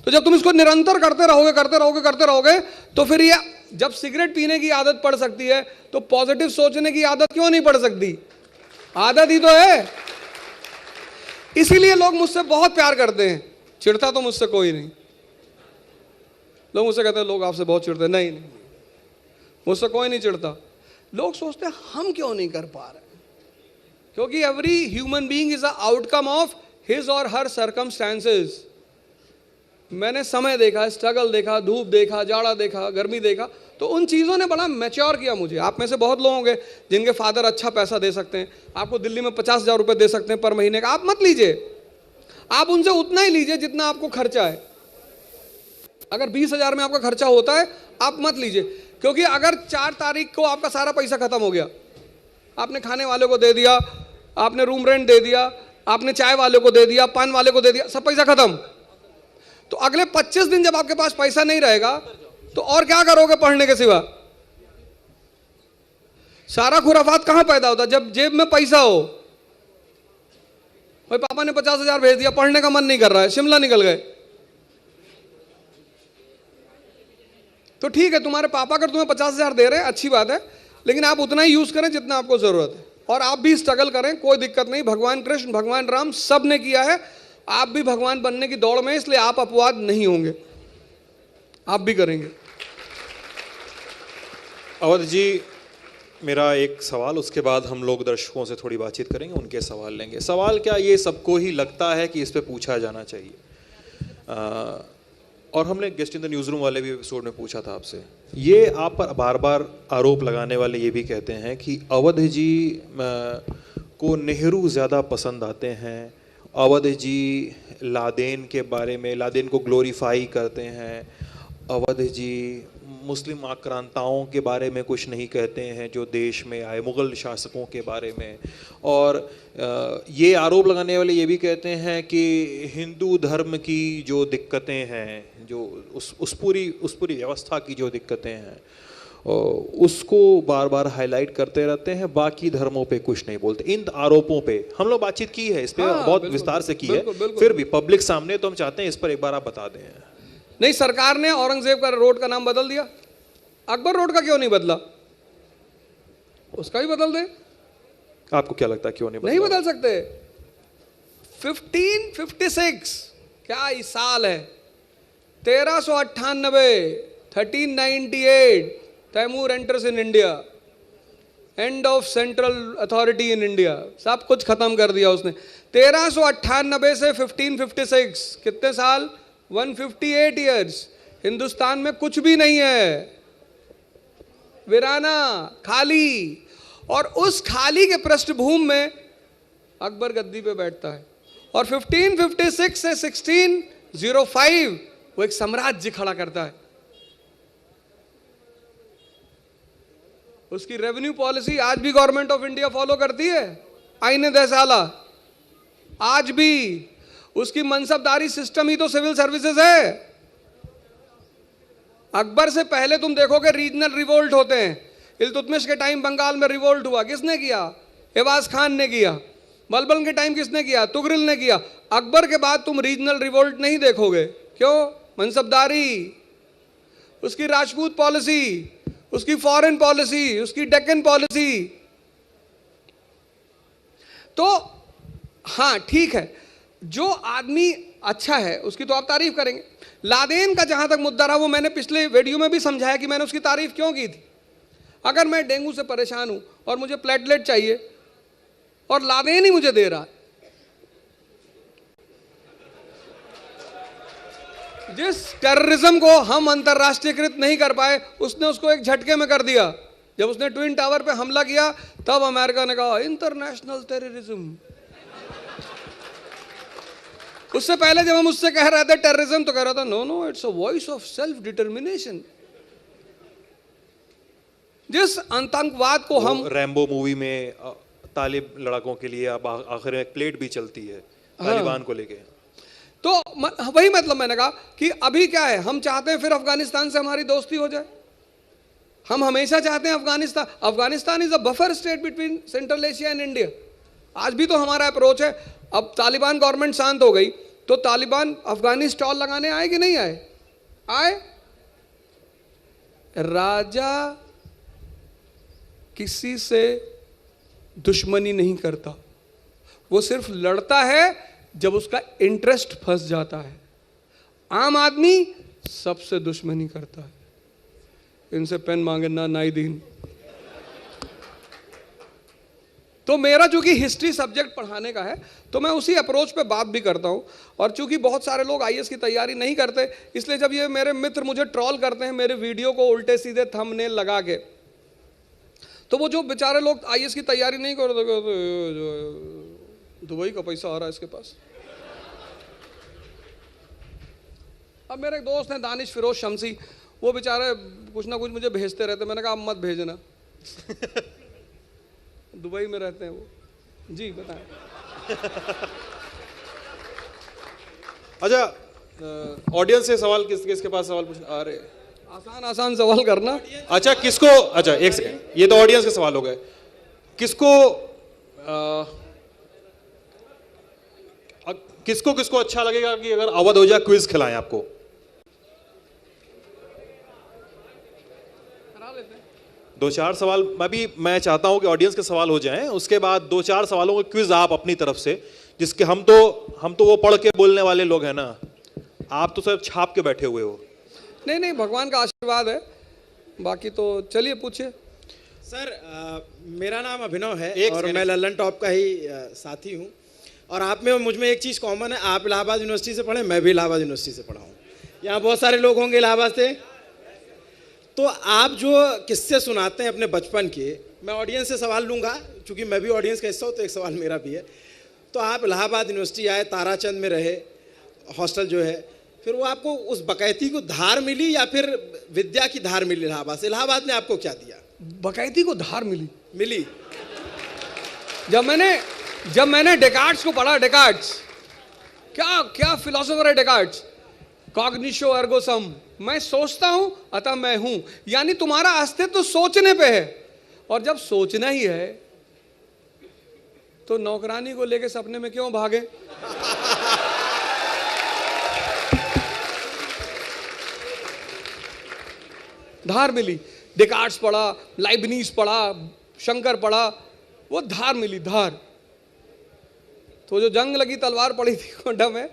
तो जब तुम इसको निरंतर करते रहोगे तो फिर ये, जब सिगरेट पीने की आदत पड़ सकती है तो पॉजिटिव सोचने की आदत क्यों नहीं पड़ सकती? आदत ही तो है। इसीलिए लोग मुझसे बहुत प्यार करते हैं। चिढ़ता तो मुझसे कोई नहीं। लोग मुझसे कहते हैं लोग आपसे बहुत चिढ़ते हैं। नहीं, मुझसे कोई नहीं चिढ़ता। लोग सोचते हैं हम क्यों नहीं कर पा रहे, क्योंकि every human being is a outcome of his और हर सर्कमस्टेंसेस। मैंने समय देखा, स्ट्रगल देखा, धूप देखा, जाड़ा देखा, गर्मी देखा, तो उन चीज़ों ने बड़ा मैच्योर किया मुझे। आप में से बहुत लोग होंगे जिनके फादर अच्छा पैसा दे सकते हैं, आपको दिल्ली में 50,000 रुपये दे सकते हैं पर महीने का। आप मत लीजिए, आप उनसे उतना ही लीजिए जितना आपको खर्चा है। अगर 20,000 में आपका खर्चा होता है आप मत लीजिए, क्योंकि अगर 4 तारीख को आपका सारा पैसा खत्म हो गया, आपने खाने वाले को दे दिया, आपने रूम रेंट दे दिया, आपने चाय वाले को दे दिया, पान वाले को दे दिया, सब पैसा खत्म, तो अगले 25 दिन जब आपके पास पैसा नहीं रहेगा तो और क्या करोगे पढ़ने के सिवा? सारा खुराफात कहां पैदा होता है? जब जेब में पैसा हो। भाई पापा ने 50,000 भेज दिया, पढ़ने का मन नहीं कर रहा है, शिमला निकल गए, तो ठीक है, तुम्हारे पापा अगर तुम्हें 50,000 दे रहे हैं अच्छी बात है, लेकिन आप उतना ही यूज करें जितना आपको जरूरत है। और आप भी स्ट्रगल करें, कोई दिक्कत नहीं। भगवान कृष्ण, भगवान राम सब ने किया है। आप भी भगवान बनने की दौड़ में, इसलिए आप अपवाद नहीं होंगे, आप भी करेंगे। अवध जी, मेरा एक सवाल, उसके बाद हम लोग दर्शकों से थोड़ी बातचीत करेंगे, उनके सवाल लेंगे। सवाल क्या, ये सबको ही लगता है कि इस पे पूछा जाना चाहिए, और हमने guest in the news room वाले भी एपिसोड में पूछा था आपसे। ये आप पर बार बार आरोप लगाने वाले ये भी कहते हैं कि अवध जी को नेहरू ज़्यादा पसंद आते हैं, अवध जी लादेन के बारे में, लादेन को ग्लोरीफाई करते हैं, अवध जी मुस्लिम आक्रांताओं के बारे में कुछ नहीं कहते हैं जो देश में आए, मुग़ल शासकों के बारे में। और ये आरोप लगाने वाले ये भी कहते हैं कि हिंदू धर्म की जो दिक्कतें हैं, जो उस पूरी व्यवस्था की जो दिक्कतें हैं, उसको बार बार हाईलाइट करते रहते हैं, बाकी धर्मों पे कुछ नहीं बोलते। इन आरोपों पे हम लोग बातचीत की है, इस पे बहुत विस्तार से की है, फिर भी पब्लिक सामने तो हम चाहते हैं इस पर एक बार आप बता दें। नहीं, सरकार ने औरंगजेब का रोड का नाम बदल दिया, अकबर रोड का क्यों नहीं बदला? उसका भी बदल दे। आपको क्या लगता है क्यों नहीं बदल सकते? 1556 क्या ही साल है, 1398, 1398 Timur enters in India, end of central authority in India, सब कुछ खत्म कर दिया उसने। 1398 से 1556 कितने साल? 158 ईयर्स। हिंदुस्तान में कुछ भी नहीं है, वीराना, खाली। और उस खाली के पृष्ठभूमि में अकबर गद्दी पे बैठता है, और 1556 से 1605 वो एक साम्राज्य खड़ा करता है। उसकी रेवेन्यू पॉलिसी आज भी गवर्नमेंट ऑफ इंडिया फॉलो करती है, आईने दहसाला। आज भी उसकी मनसबदारी सिस्टम ही तो सिविल सर्विसेज है। अकबर से पहले तुम देखोगे रीजनल रिवोल्ट होते हैं। इल्तुतमिश के टाइम बंगाल में रिवोल्ट हुआ, किसने किया? एवाज खान ने किया। बलबन के टाइम किसने किया? तुगरिल ने किया। अकबर के बाद तुम रीजनल रिवोल्ट नहीं देखोगे। क्यों? मनसबदारी, उसकी राजपूत पॉलिसी, उसकी फॉरेन पॉलिसी, उसकी डेक्कन पॉलिसी। तो हाँ ठीक है, जो आदमी अच्छा है उसकी तो आप तारीफ करेंगे। लादेन का जहां तक मुद्दा रहा, वो मैंने पिछले वीडियो में भी समझाया कि मैंने उसकी तारीफ क्यों की थी। अगर मैं डेंगू से परेशान हूं और मुझे प्लेटलेट चाहिए और लादेन ही मुझे दे रहा है, जिस टेररिज्म को हम अंतरराष्ट्रीयकृत नहीं कर पाए उसने उसको एक झटके में कर दिया। जब उसने ट्विन टावर पे हमला किया तब अमेरिका ने कहा इंटरनेशनल टेररिज्म। उससे पहले जब हम उससे कह रहे थे टेररिज्म तो कह रहा था no no it's a voice of self determination. जिस आतंकवाद को हम रैम्बो मूवी में तालिब लड़कों के लिए अब आखिर में प्लेट भी चलती है तालिबान को लेके। तो वही मतलब मैंने कहा कि अभी क्या है, हम चाहते हैं फिर अफगानिस्तान से हमारी दोस्ती हो जाए। हम हमेशा चाहते हैं Afghanistan is a buffer state between central Asia and India. आज भी तो हमारा अप्रोच है। अब तालिबान गवर्नमेंट शांत हो गई तो तालिबान अफगानी स्टॉल लगाने आए कि नहीं आए? आए। राजा किसी से दुश्मनी नहीं करता, वो सिर्फ लड़ता है जब उसका इंटरेस्ट फंस जाता है। आम आदमी सबसे दुश्मनी करता है। इनसे पेन मांगे ना नाई दीन। तो मेरा चूंकि हिस्ट्री सब्जेक्ट पढ़ाने का है तो मैं उसी अप्रोच पे बात भी करता हूं। और चूंकि बहुत सारे लोग आईएएस की तैयारी नहीं करते, इसलिए जब ये मेरे मित्र मुझे ट्रोल करते हैं मेरे वीडियो को उल्टे सीधे थंबनेल लगा के, तो वो जो बेचारे लोग आईएएस की तैयारी नहीं करते, दुबई का पैसा आ रहा है इसके पास। अब मेरे एक दोस्त हैं दानिश फिरोज शमसी, वो बेचारे कुछ ना कुछ मुझे भेजते रहते। मैंने कहा अब मत भेजना। दुबई में रहते हैं वो। जी बताएं। अच्छा, ऑडियंस से सवाल किसके पास सवाल पूछना? अरे आसान आसान सवाल करना। अच्छा किसको, अच्छा एक सेकंड, ये तो ऑडियंस के सवाल हो गए। किसको किसको अच्छा लगेगा कि अगर अवध ओझा क्विज खिलाएं आपको? दो चार सवाल मैं चाहता हूं कि ऑडियंस के सवाल हो जाएं, उसके बाद दो चार सवालों का क्विज आप अपनी तरफ से, जिसके हम तो वो पढ़ के बोलने वाले लोग हैं ना, आप तो सब छाप के बैठे हुए हो। नहीं भगवान का आशीर्वाद है, बाकी तो चलिए पूछिए। सर मेरा नाम अभिनव है और मैं लल्लन टॉप का ही साथी हूँ। और आप में और मुझ में एक चीज़ कॉमन है, आप इलाहाबाद यूनिवर्सिटी से पढ़े, मैं भी इलाहाबाद यूनिवर्सिटी से पढ़ा हूँ। यहाँ बहुत सारे लोग होंगे इलाहाबाद से। तो आप जो किस्से सुनाते हैं अपने बचपन के, मैं ऑडियंस से सवाल लूँगा क्योंकि मैं भी ऑडियंस का हिस्सा हूँ, तो एक सवाल मेरा भी है। तो आप इलाहाबाद यूनिवर्सिटी आए, ताराचंद में रहे, हॉस्टल जो है, फिर वो आपको उस बकैती को धार मिली या फिर विद्या की धार मिली इलाहाबाद से? इलाहाबाद ने आपको क्या दिया? बकैती को धार मिली। जब मैंने डेकार्ट्स को पढ़ा, डेकार्ट्स क्या फिलोसोफर है डेकार्ट्स। कॉग्निशो एर्गो सम, मैं सोचता हूं अतः मैं हूं। यानी तुम्हारा अस्तित्व तो सोचने पे है, और जब सोचना ही है तो नौकरानी को लेके सपने में क्यों भागे? धार मिली। डेकार्ट्स पढ़ा, लाइबनीज पढ़ा, शंकर पढ़ा, वो धार मिली, धार। तो जो जंग लगी तलवार पड़ी थी कोंडा में,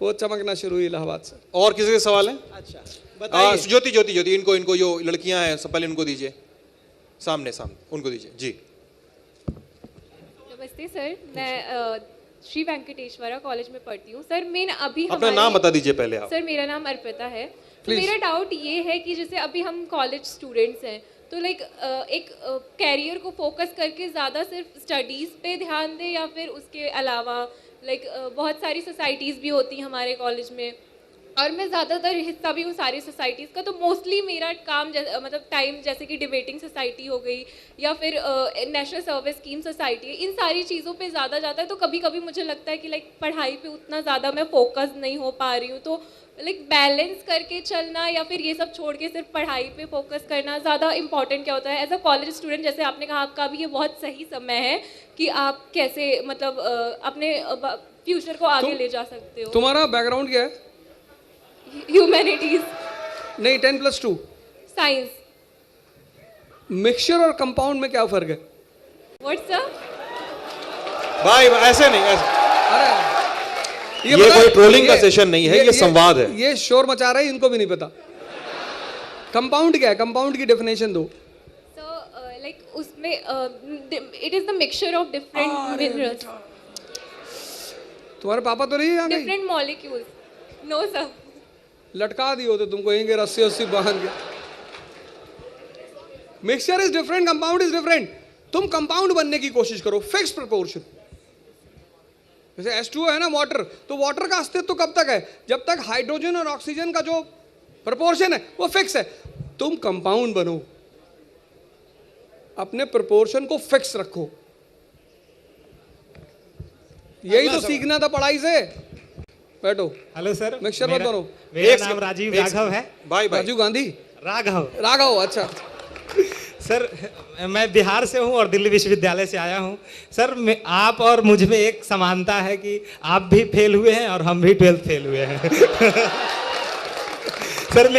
वो चमकना शुरू हुई इलाहाबाद से। और किसी के सवाल है? अच्छा बताइए। ज्योति इनको जो लड़कियां हैं सब पहले उनको दीजिए, सामने उनको दीजिए जी। नमस्ते सर, मैं श्री वेंकटेश्वरा कॉलेज में पढ़ती हूँ। सर मैं अभी अपना नाम बता दीजिए पहले आप। सर मेरा नाम अर्पिता है। तो मेरा डाउट ये है कि जैसे अभी हम कॉलेज स्टूडेंट्स हैं, तो लाइक एक कैरियर को फोकस करके ज़्यादा सिर्फ स्टडीज़ पे ध्यान दें, या फिर उसके अलावा लाइक बहुत सारी सोसाइटीज़ भी होती हैं हमारे कॉलेज में, और मैं ज़्यादातर हिस्सा भी हूँ सारी सोसाइटीज़ का। तो मोस्टली मेरा काम मतलब टाइम जैसे कि डिबेटिंग सोसाइटी हो गई या फिर नेशनल सर्विस स्कीम सोसाइटी है, इन सारी चीज़ों पे ज़्यादा जाता है। तो कभी कभी मुझे लगता है कि लाइक पढ़ाई पे उतना ज़्यादा मैं फोकस नहीं हो पा रही हूँ। तो लाइक बैलेंस करके चलना या फिर ये सब छोड़ के सिर्फ पढ़ाई पे फोकस करना ज़्यादा इंपॉर्टेंट क्या होता है एज अ कॉलेज स्टूडेंट? जैसे आपने कहा आपका भी ये बहुत सही समय है कि आप कैसे मतलब अपने फ्यूचर को आगे ले जा सकते हो। तुम्हारा बैकग्राउंड क्या है? ह्यूमैनिटीज नहीं, 10+2 साइंस। मिक्सचर और कंपाउंड में क्या फर्क है? What's up? भाई ऐसे नहीं, ऐसे। अरे ये कोई ट्रोलिंग का सेशन नहीं है, ये संवाद है। ये शोर मचा रहे हैं, इनको भी नहीं पता। कंपाउंड क्या है? कंपाउंड की डेफिनेशन दो। सो लाइक उसमें it is the mixture of different minerals, तुम्हारे पापा तो नहीं है? Different molecules. No sir. लटका दिए होते तुमको यहीं के रस्सी बांध के। Mixture is different, compound is different. तुम कंपाउंड बनने की कोशिश करो, फिक्स प्रोपोर्शन। जैसे H2O है ना, वाटर, तो वाटर का अस्तित्व कब तक है? जब तक हाइड्रोजन और ऑक्सीजन का जो प्रोपोर्शन है वो फिक्स है। तुम कंपाउंड बनो, अपने प्रोपोर्शन को फिक्स रखो। यही तो सीखना था पढ़ाई से। बैठो। हेलो सर, मिक्सचर मत बनो। मेरा नाम राजीव राघव है। Bye bye. राजीव गांधी राघव। राघव, अच्छा। सर मैं बिहार से हूँ और दिल्ली विश्वविद्यालय से आया हूँ। सर आप और मुझ में एक समानता है कि आप भी फेल हुए हैं और हम भी 12th फेल हुए हैं। सर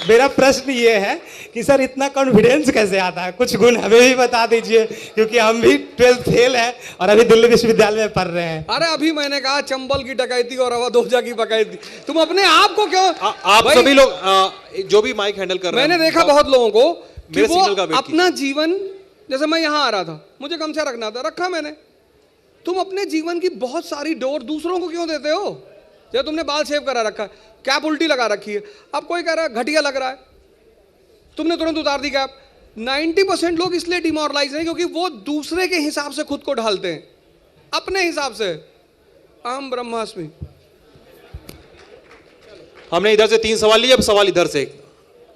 मेरा प्रश्न ये है कि सर इतना कॉन्फिडेंस कैसे आता है, कुछ गुण हमें भी बता दीजिए, क्योंकि हम भी 12th फेल हैं और अभी दिल्ली विश्वविद्यालय में पढ़ रहे हैं। अरे अभी मैंने कहा चंबल की डकैती और अवधोजा की बकैती, तुम अपने आप को क्यों आप सभी लोग जो भी माइक हैंडल कर रहे हैं, मैंने देखा बहुत लोगों को कि मेरे वो सिग्नल का वेट अपना जीवन, जैसे मैं यहाँ आ रहा था, मुझे गमछा रखना था, रखा मैंने। तुम अपने जीवन की बहुत सारी डोर दूसरों को क्यों देते हो? जब तुमने बाल शेव करा रखा है, कैप उल्टी लगा रखी है, अब कोई कह रहा है घटिया लग रहा है, तुमने तुरंत उतार दी कैप। 90% लोग इसलिए डिमोरलाइज हैं क्योंकि वो दूसरे के हिसाब से खुद को ढालते हैं, अपने हिसाब से। अहम ब्रह्मास्मि। हमने इधर से 3 सवाल लिए, अब सवाल इधर से।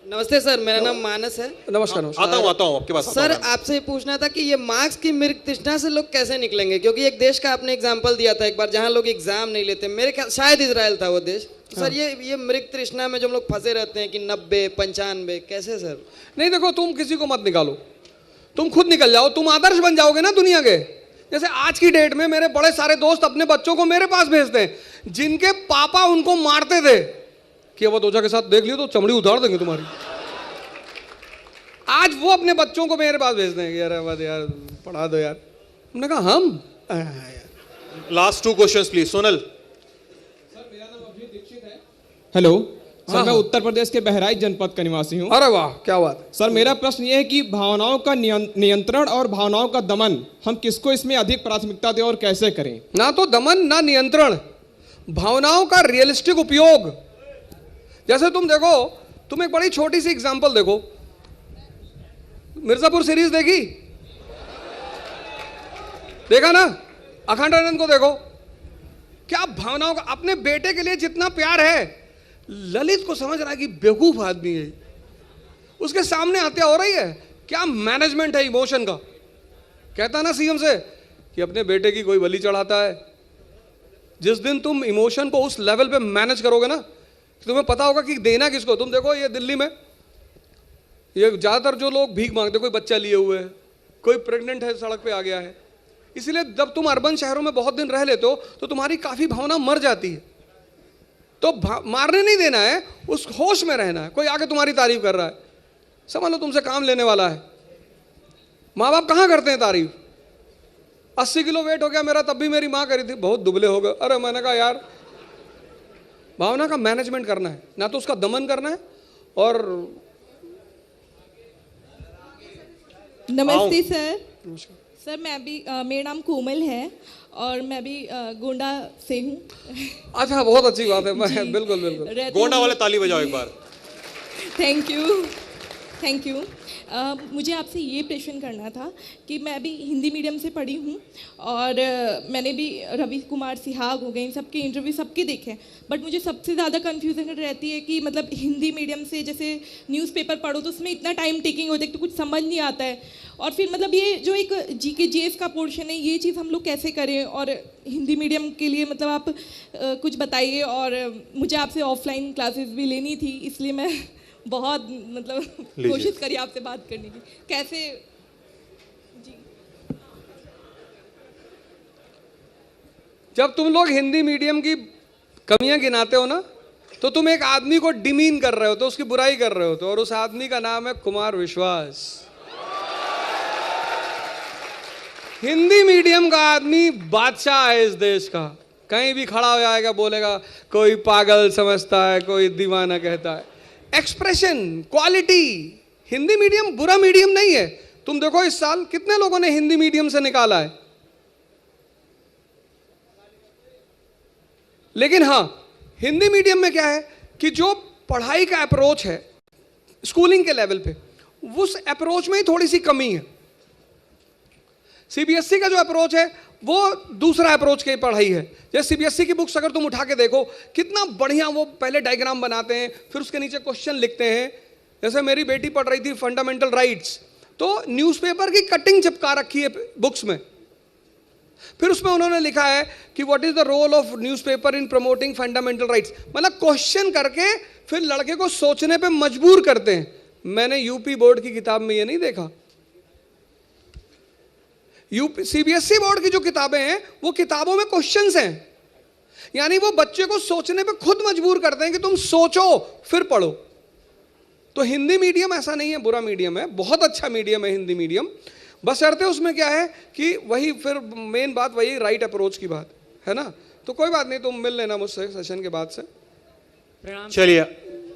नमस्ते सर, मेरा नाम मानस है। नमस्कार। आता हूँ आपके पास। सर आपसे ये पूछना था कि ये मार्क्स की मृग तृष्णा से लोग कैसे निकलेंगे, क्योंकि एक देश का आपने एग्जांपल दिया था एक बार जहां लोग एग्जाम नहीं लेते, मेरे ख्याल शायद इजराइल था वो देश। तो सर ये मृग तृष्णा में जो हम लोग फंसे रहते हैं कि 90, 95 कैसे सर? नहीं देखो, तुम किसी को मत निकालो, तुम खुद निकल जाओ, तुम आदर्श बन जाओगे ना दुनिया के। जैसे आज की डेट में मेरे बड़े सारे दोस्त अपने बच्चों को मेरे पास भेजते हैं जिनके पापा उनको मारते थे कि अब दोजा के साथ देख लियो तो चमड़ी उतार देंगे तुम्हारी। आज वो अपने बच्चों को मेरे पास भेजते हैं कि यार पढ़ा दो यार। हमने कहा हम last 2 questions please. Sonal. Hello sir, मैं उत्तर प्रदेश के बहराइच जनपद का निवासी हूँ। अरे वाह, क्या बात। सर मेरा प्रश्न ये है कि भावनाओं का नियंत्रण और भावनाओं का दमन, हम किसको इसमें अधिक प्राथमिकता दें और कैसे करें? ना तो दमन ना नियंत्रण, भावनाओं का रियलिस्टिक उपयोग। जैसे तुम देखो, तुम एक बड़ी छोटी सी एग्जांपल देखो, मिर्जापुर सीरीज देखी? देखा ना? अखंड आनंद को देखो, क्या भावनाओं का, अपने बेटे के लिए जितना प्यार है, ललित को समझ रहा है कि बेवकूफ आदमी है, उसके सामने हत्या हो रही है, क्या मैनेजमेंट है इमोशन का। कहता ना सीएम से कि अपने बेटे की कोई बलि चढ़ाता है। जिस दिन तुम इमोशन को उस लेवल पे मैनेज करोगे ना, तुम्हें पता होगा कि देना किसको। तुम देखो ये दिल्ली में ये ज्यादातर जो लोग भीख मांगते, कोई बच्चा लिए हुए है, कोई प्रेग्नेंट है, सड़क पे आ गया है। इसलिए जब तुम अर्बन शहरों में बहुत दिन रह लेते हो तो तुम्हारी काफी भावना मर जाती है। तो मारने नहीं देना है, उस होश में रहना है। कोई आके तुम्हारी तारीफ कर रहा है, समझ लो तुमसे काम लेने वाला है। माँ बाप कहाँ करते हैं तारीफ? 80 किलो वेट हो गया मेरा, तब भी मेरी माँ करी थी बहुत दुबले हो गए। अरे मैंने कहा यार, भावना का मैनेजमेंट करना है, ना तो उसका दमन करना है। और नमस्ते सर। सर मैं भी मेरा नाम कोमल है और मैं भी गोंडा से हूँ। अच्छा, बहुत अच्छी बात है। मैं बिल्कुल बिल्कुल गोंडा वाले ताली बजाओ एक बार। Thank you. मुझे आपसे ये प्रश्न करना था कि मैं भी हिंदी मीडियम से पढ़ी हूँ और मैंने भी रवि कुमार सिहाग हो गए, इन सबके इंटरव्यू सबके देखे, बट मुझे सबसे ज़्यादा कन्फ्यूजन रहती है कि मतलब हिंदी मीडियम से जैसे न्यूज़पेपर पढ़ो तो उसमें इतना टाइम टेकिंग होता है तो कुछ समझ नहीं आता है, और फिर मतलब ये जो एक जीके जीएस का पोर्शन है, ये चीज़ हम लोग कैसे करें? और हिंदी मीडियम के लिए मतलब आप कुछ बताइए। और मुझे आपसे ऑफलाइन क्लासेस भी लेनी थी, इसलिए मैं बहुत मतलब कोशिश करी आपसे बात करने की, कैसे? जी जब तुम लोग हिंदी मीडियम की कमियां गिनाते हो ना, तो तुम एक आदमी को डिमीन कर रहे हो, तो उसकी बुराई कर रहे हो, तो और उस आदमी का नाम है कुमार विश्वास। हिंदी मीडियम का आदमी बादशाह है इस देश का। कहीं भी खड़ा हो जाएगा, बोलेगा कोई पागल समझता है, कोई दीवाना कहता है। Expression, quality. हिंदी मीडियम बुरा मीडियम नहीं है। तुम देखो इस साल कितने लोगों ने हिंदी मीडियम से निकाला है, लेकिन हाँ, हिंदी मीडियम में क्या है कि जो पढ़ाई का अप्रोच है स्कूलिंग के लेवल पे, उस अप्रोच में ही थोड़ी सी कमी है। सीबीएसई का जो अप्रोच है वो दूसरा अप्रोच की पढ़ाई है। जैसे सीबीएसई की बुक्स अगर तुम उठा के देखो, कितना बढ़िया वो पहले डायग्राम बनाते हैं, फिर उसके नीचे क्वेश्चन लिखते हैं। जैसे मेरी बेटी पढ़ रही थी फंडामेंटल राइट्स, तो न्यूज़पेपर की कटिंग चिपका रखी है बुक्स में। फिर उसमें उन्होंने लिखा है कि what is the role of newspaper in promoting fundamental rights, मतलब क्वेश्चन करके फिर लड़के को सोचने पे मजबूर करते हैं। मैंने यूपी बोर्ड की किताब में ये नहीं देखा। यूपी सीबीएसई बोर्ड की जो किताबें हैं वो किताबों में क्वेश्चंस हैं, यानी वो बच्चे को सोचने पे खुद मजबूर करते हैं कि तुम सोचो फिर पढ़ो। तो हिंदी मीडियम ऐसा नहीं है बुरा मीडियम है, बहुत अच्छा मीडियम है हिंदी मीडियम, बशर्ते उसमें क्या है कि वही फिर मेन बात वही राइट अप्रोच की बात है ना। तो कोई बात नहीं, तुम मिल लेना मुझसे सेशन के बाद से। चलिए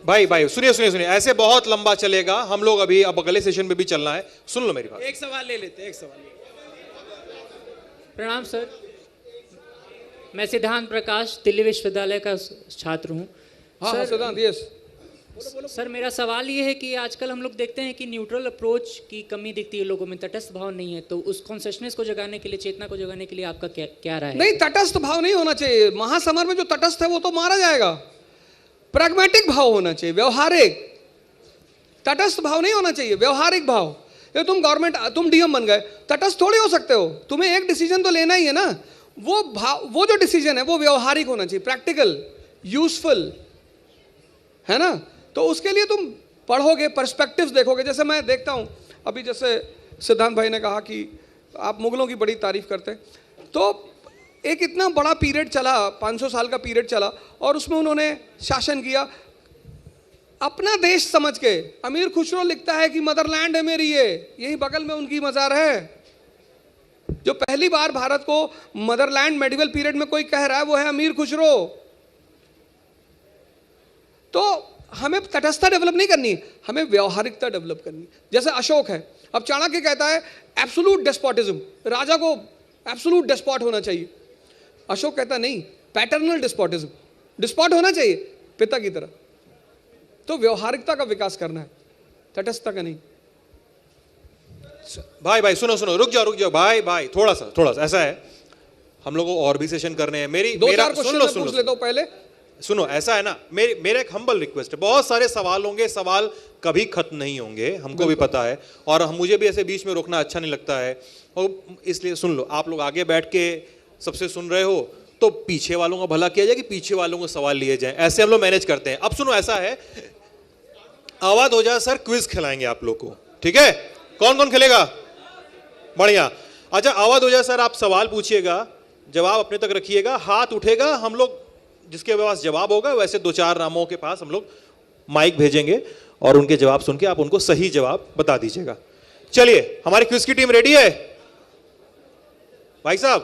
भाई सुनिए, ऐसे बहुत लंबा चलेगा, हम लोग अभी अब अगले सेशन में भी चलना है, सुन लो मेरी बात। एक सवाल ले लेते हैं, एक सवाल। प्रणाम सर, मैं सिद्धांत प्रकाश दिल्ली विश्वविद्यालय का छात्र हूँ। हाँ सिद्धांत, यस सर, मेरा सवाल ये है कि आजकल हम लोग देखते हैं कि न्यूट्रल अप्रोच की कमी दिखती है लोगों में, तटस्थ भाव नहीं है, तो उस कॉन्शियसनेस को जगाने के लिए, चेतना को जगाने के लिए आपका क्या राय है? नहीं, तटस्थ भाव नहीं होना चाहिए। महासमर में जो तटस्थ है वो तो मारा जाएगा। प्रैग्मेटिक भाव होना चाहिए, व्यवहारिक। तटस्थ भाव नहीं होना चाहिए, व्यवहारिक भाव। ये तुम गवर्नमेंट, तुम डीएम बन गए, तटस्थ थोड़ी हो सकते हो, तुम्हें एक डिसीजन तो लेना ही है ना। वो भाव, वो जो डिसीजन है वो व्यवहारिक होना चाहिए, प्रैक्टिकल, यूजफुल, है ना। तो उसके लिए तुम पढ़ोगे, पर्सपेक्टिव्स देखोगे। जैसे मैं देखता हूँ अभी, जैसे सिद्धांत भाई ने कहा कि आप मुगलों की बड़ी तारीफ करते हैं, तो एक इतना बड़ा पीरियड चला, 500 साल का पीरियड चला, और उसमें उन्होंने शासन किया अपना देश समझ के। अमीर खुसरो लिखता है कि मदरलैंड है मेरी, ये यही बगल में उनकी मज़ार है। जो पहली बार भारत को मदरलैंड मेडिवल पीरियड में कोई कह रहा है वो है अमीर खुसरो। तो हमें तटस्थता डेवलप नहीं करनी, हमें व्यवहारिकता डेवलप करनी। जैसे अशोक है, अब चाणक्य कहता है एब्सोल्यूट डेस्पोटिज्म, राजा को एब्सोल्यूट डेस्पॉट होना चाहिए। अशोक कहता नहीं, पैटर्नल डेस्पोटिज्म, डिस्पॉट होना चाहिए पिता की तरह। तो व्यवहारिकता का विकास करना है, तटस्थता का नहीं। भाई सुनो, रुक जाओ भाई, थोड़ा सा ऐसा है, हम लोगों को और भी सेशन करने हैं। मेरा सुन लो पूछ लेता हूं पहले। सुनो, ऐसा है ना, मेरा एक हम्बल रिक्वेस्ट है, बहुत सारे सवाल होंगे, सवाल कभी खत्म नहीं होंगे, हमको भी पता है, और मुझे भी ऐसे बीच में रोकना अच्छा नहीं लगता है, और इसलिए सुन लो। आप लोग आगे बैठ के सबसे सुन रहे हो तो पीछे वालों का भला किया जाए कि पीछे वालों को सवाल लिए जाए, ऐसे हम लोग मैनेज करते हैं। अब सुनो, ऐसा है, आवाज हो जाए सर, क्विज खिलाएंगे आप लोग को, ठीक है? कौन कौन खेलेगा? बढ़िया। अच्छा, आवाज हो जाए सर, आप सवाल पूछिएगा, जवाब अपने तक रखिएगा, हाथ उठेगा, हम लोग जिसके पास जवाब होगा वैसे 2-4 नामों के पास हम लोग माइक भेजेंगे और उनके जवाब सुन के आप उनको सही जवाब बता दीजिएगा। चलिए, हमारी क्विज की टीम रेडी है? भाई साहब,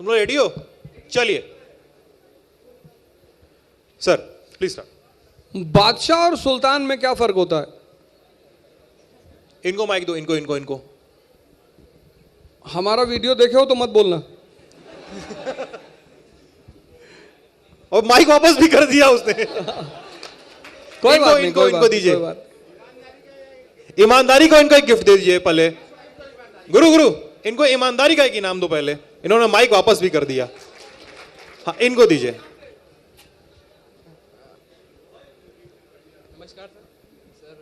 तुम लोग रेडी हो? चलिए सर, प्लीज स्टार्ट। बादशाह और सुल्तान में क्या फर्क होता है? इनको माइक दो, इनको। हमारा वीडियो देखे हो तो मत बोलना। और माइक वापस भी कर दिया उसने। कोई बात नहीं, इनको दीजिए, ईमानदारी को इनको एक गिफ्ट दे दीजिए पहले। गुरु, इनको ईमानदारी का एक इनाम दो पहले। इन्होंने माइक वापस भी कर दिया। हाँ, इनको दीजिए। नमस्कार सर,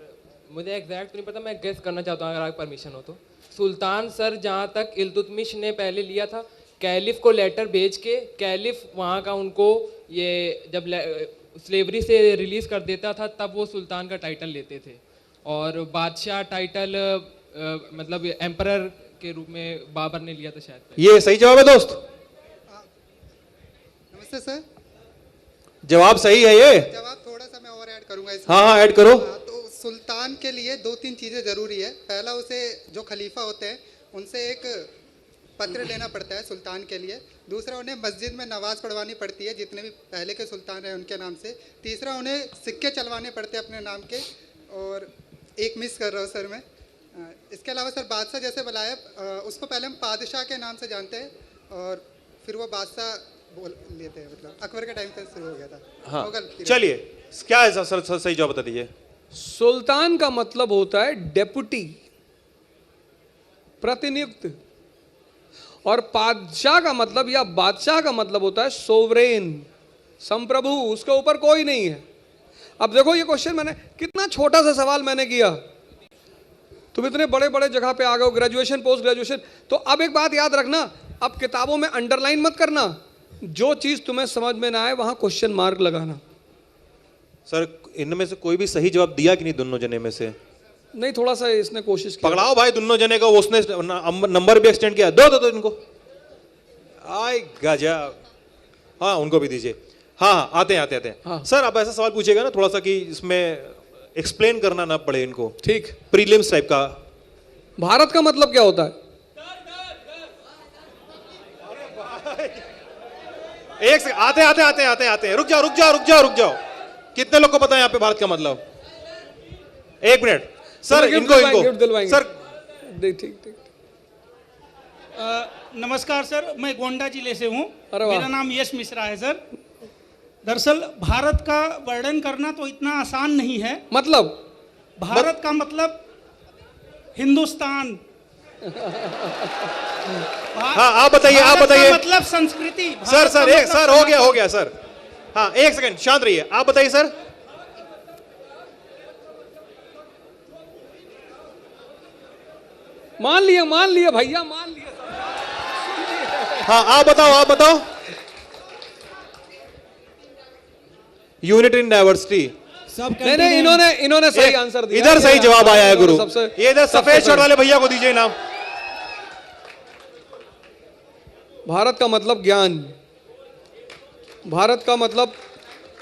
मुझे एग्जैक्ट तो नहीं पता, मैं गेस करना चाहता हूँ अगर आपकी परमिशन हो तो। सुल्तान सर, जहाँ तक इल्तुतमिश ने पहले लिया था, कैलिफ को लेटर भेज के कैलिफ वहाँ का उनको ये जब स्लेवरी से रिलीज़ कर देता था तब वो सुल्तान का टाइटल लेते थे, और बादशाह टाइटल मतलब एम्परर के रूप में बाबर ने लिया था शायद। ये सही जवाब है दोस्त? नमस्ते सर। जवाब सही है ये? जवाब थोड़ा सा मैं और ऐड करूंगा इसमें। हाँ, ऐड करो। तो सुल्तान के लिए 2-3 चीज़ें ज़रूरी है। पहला, उसे जो खलीफा होते हैं उनसे एक पत्र लेना पड़ता है सुल्तान के लिए। दूसरा, उन्हें मस्जिद में नमाज पढ़वानी पड़ती है जितने भी पहले के सुल्तान रहे उनके नाम से। तीसरा, उन्हें सिक्के चलवाने पड़ते हैं अपने नाम के। और एक मिस कर रहा हूँ सर मैं, इसके अलावा सर बादशाह जैसे बुलाया, उसको पहले हम पादशाह के नाम से जानते हैं और फिर वो बादशाह बोल लेते हैं, मतलब अकबर के टाइम से शुरू हो गया था। हाँ, चलिए, क्या है सर, सही जवाब बता दीजिए। सुल्तान का मतलब होता है डेपुटी, प्रतिनियुक्त, और बादशाह का मतलब या बादशाह का मतलब होता है सोवरेन, संप्रभु, उसके ऊपर कोई नहीं है। अब देखो ये क्वेश्चन मैंने कितना छोटा सा सवाल मैंने किया, तुम इतने बड़े बड़े जगह पे आ गए हो, ग्रेजुएशन पोस्ट ग्रेजुएशन। तो अब एक बात याद रखना, अब किताबों में अंडरलाइन मत करना, जो चीज तुम्हें समझ में ना आए वहां क्वेश्चन मार्क लगाना। सर इनमें से कोई भी सही जवाब दिया कि नहीं दोनों जने में से? नहीं, थोड़ा सा इसने कोशिश की। पकड़ाओ भाई दोनों जने को, उसने नंबर भी एक्सटेंड किया। दो दो दो इनको। आय गजब। हाँ उनको भी दीजिए। हाँ आते हैं आते हैं। हाँ। सर आप ऐसा सवाल पूछिएगा ना थोड़ा सा कि इसमें एक्सप्लेन करना ना पड़े इनको। ठीक, प्रीलिम्स टाइप का। भारत का मतलब क्या होता है? एक सेकंड, आते आते आते आते आते हैं, रुक जाओ रुक जाओ रुक जाओ रुक जाओ। कितने लोग को पता है यहाँ पे भारत का मतलब? एक मिनट सर, इनको इनको सर ठीक ठीक। नमस्कार सर, मैं गोंडा जिले से हूँ। अरे वाह। मेरा नाम यश मिश्रा है सर। दरअसल भारत का वर्णन करना तो इतना आसान नहीं है। मतलब भारत का मतलब हिंदुस्तान। हाँ आप बताइए, आप भारत का बताइए। मतलब संस्कृति। सर सर एक सर हो मतलब गया सर। हाँ एक सेकंड शांत रहिए, आप बताइए सर। मान लिया भैया, मान लिया। हाँ आप बताओ। Unit in diversity. नहीं, इन्होंने सही आंसर दिया। इधर सही जवाब आया है गुरु। सबसे ये इधर सफेद शर्ट वाले भैया को दीजिए इनाम। भारत का मतलब ज्ञान, भारत का मतलब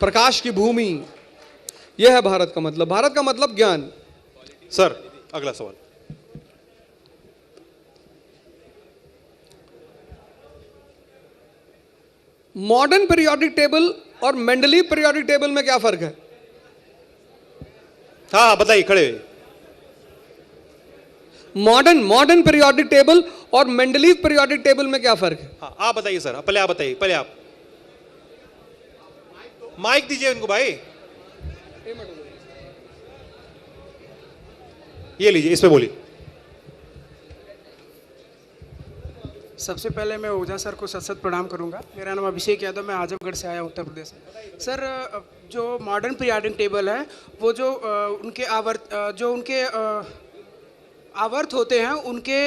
प्रकाश की भूमि, यह है भारत का मतलब। भारत का मतलब ज्ञान। सर अगला सवाल। मॉडर्न पीरियोडिक टेबल और मेंडलीव पीरियोडिक टेबल में क्या फर्क है? हाँ बताइए खड़े। मॉडर्न पीरियोडिक टेबल और मेंडलीव पीरियोडिक टेबल में क्या फर्क है? हाँ आप बताइए सर, पहले आप बताइए, पहले आप माइक दीजिए उनको भाई। ये लीजिए, इस पे बोलिए। सबसे पहले मैं ओझा सर को सत प्रणाम करूंगा। मेरा नाम अभिषेक यादव, मैं आजमगढ़ से आया, उत्तर प्रदेश से। सर जो मॉडर्न पीरियोडिक टेबल है वो जो उनके आवर्त होते हैं उनके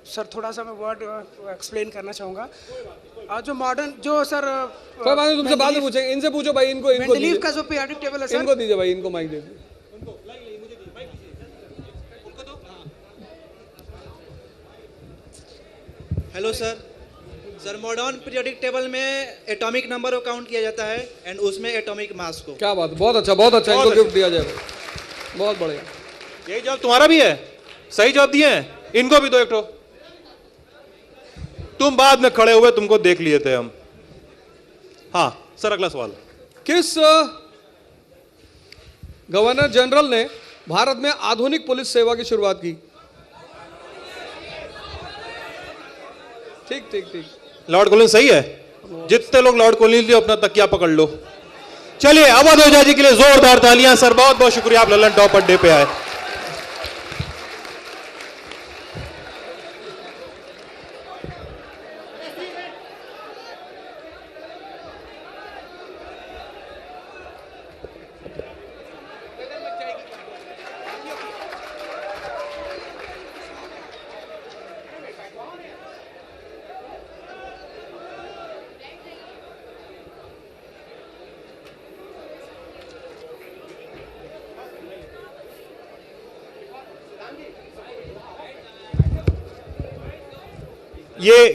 सर थोड़ा सा मैं वर्ड एक्सप्लेन करना चाहूँगा। जो मॉडर्न जो सर कोई बात नहीं, तुमसे बाद में पूछेंगे, इनसे पूछो भाई। इनको मेंडलीव का जो पीरियोडिक टेबल है सर, इनको दीजिए भाई, इनको माइक दीजिए। Hello sir modern periodic table में एटॉमिक नंबर को काउंट किया जाता है एंड उसमें एटॉमिक मास को। क्या बात, बहुत अच्छा इनको गिफ्ट दिया जाएगा, बहुत बढ़िया। यही जवाब तुम्हारा भी है, सही जवाब दिए हैं। इनको भी दो एक ठो। तुम बाद में खड़े हुए, तुमको देख लिए थे हम। हाँ सर अगला सवाल। किस गवर्नर जनरल ने भारत में आधुनिक पुलिस सेवा की शुरुआत की? ठीक। लॉर्ड कॉलिंस सही है। जितने लोग लॉर्ड कॉलिंस लिए अपना तकिया पकड़ लो। चलिए अवध ओझा जी के लिए जोरदार तालियां। सर बहुत बहुत शुक्रिया, आप ललन टॉप अड्डे पे आए।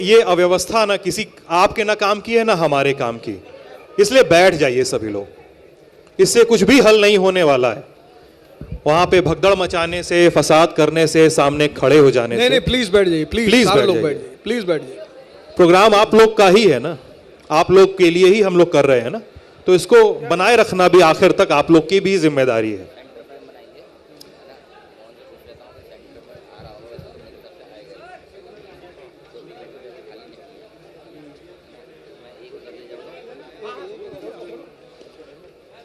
ये अव्यवस्था ना किसी आपके ना काम की है ना हमारे काम की, इसलिए बैठ जाइए सभी लोग। इससे कुछ भी हल नहीं होने वाला है। वहां पे भगदड़ मचाने से, फसाद करने से, सामने खड़े हो जाने से। नहीं प्लीज बैठ जाइए, प्लीज सारे लोग बैठ जाइए, प्लीज बैठ जाइए। प्रोग्राम आप लोग का ही है ना, आप लोग के लिए ही हम लोग कर रहे हैं ना, तो इसको बनाए रखना भी आखिर तक आप लोग की भी जिम्मेदारी है।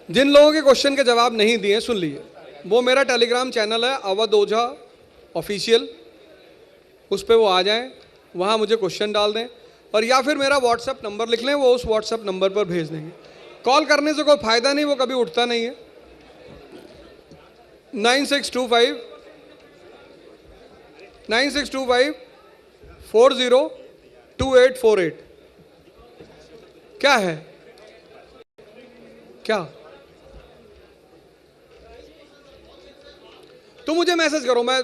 जिन लोगों के क्वेश्चन के जवाब नहीं दिए सुन लीजिए, वो मेरा टेलीग्राम चैनल है अवध ओझा ऑफिशियल, उस पर वो आ जाएं, वहाँ मुझे क्वेश्चन डाल दें, और या फिर मेरा व्हाट्सएप नंबर लिख लें, वो उस व्हाट्सएप नंबर पर भेज देंगे। कॉल करने से कोई फ़ायदा नहीं, वो कभी उठता नहीं है। 9625 402848। क्या है? क्या? तो मुझे मैसेज करो, मैं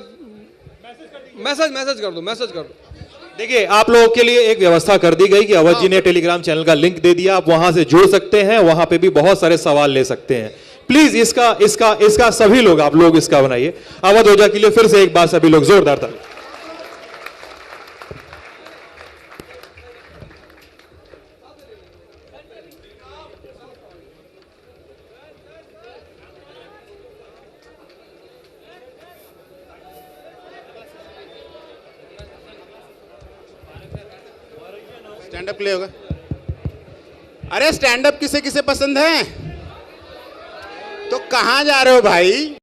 मैसेज कर दो। देखिए, आप लोगों के लिए एक व्यवस्था कर दी गई कि अवध जी ने टेलीग्राम चैनल का लिंक दे दिया, आप वहां से जुड़ सकते हैं, वहां पे भी बहुत सारे सवाल ले सकते हैं। प्लीज इसका सभी लोग, आप लोग इसका बनाइए। अवध ओझा के लिए फिर से एक बार सभी लोग जोरदार ताली। स्टैंड अप प्ले होगा। अरे स्टैंड अप किसे किसे पसंद है? तो कहां जा रहे हो भाई?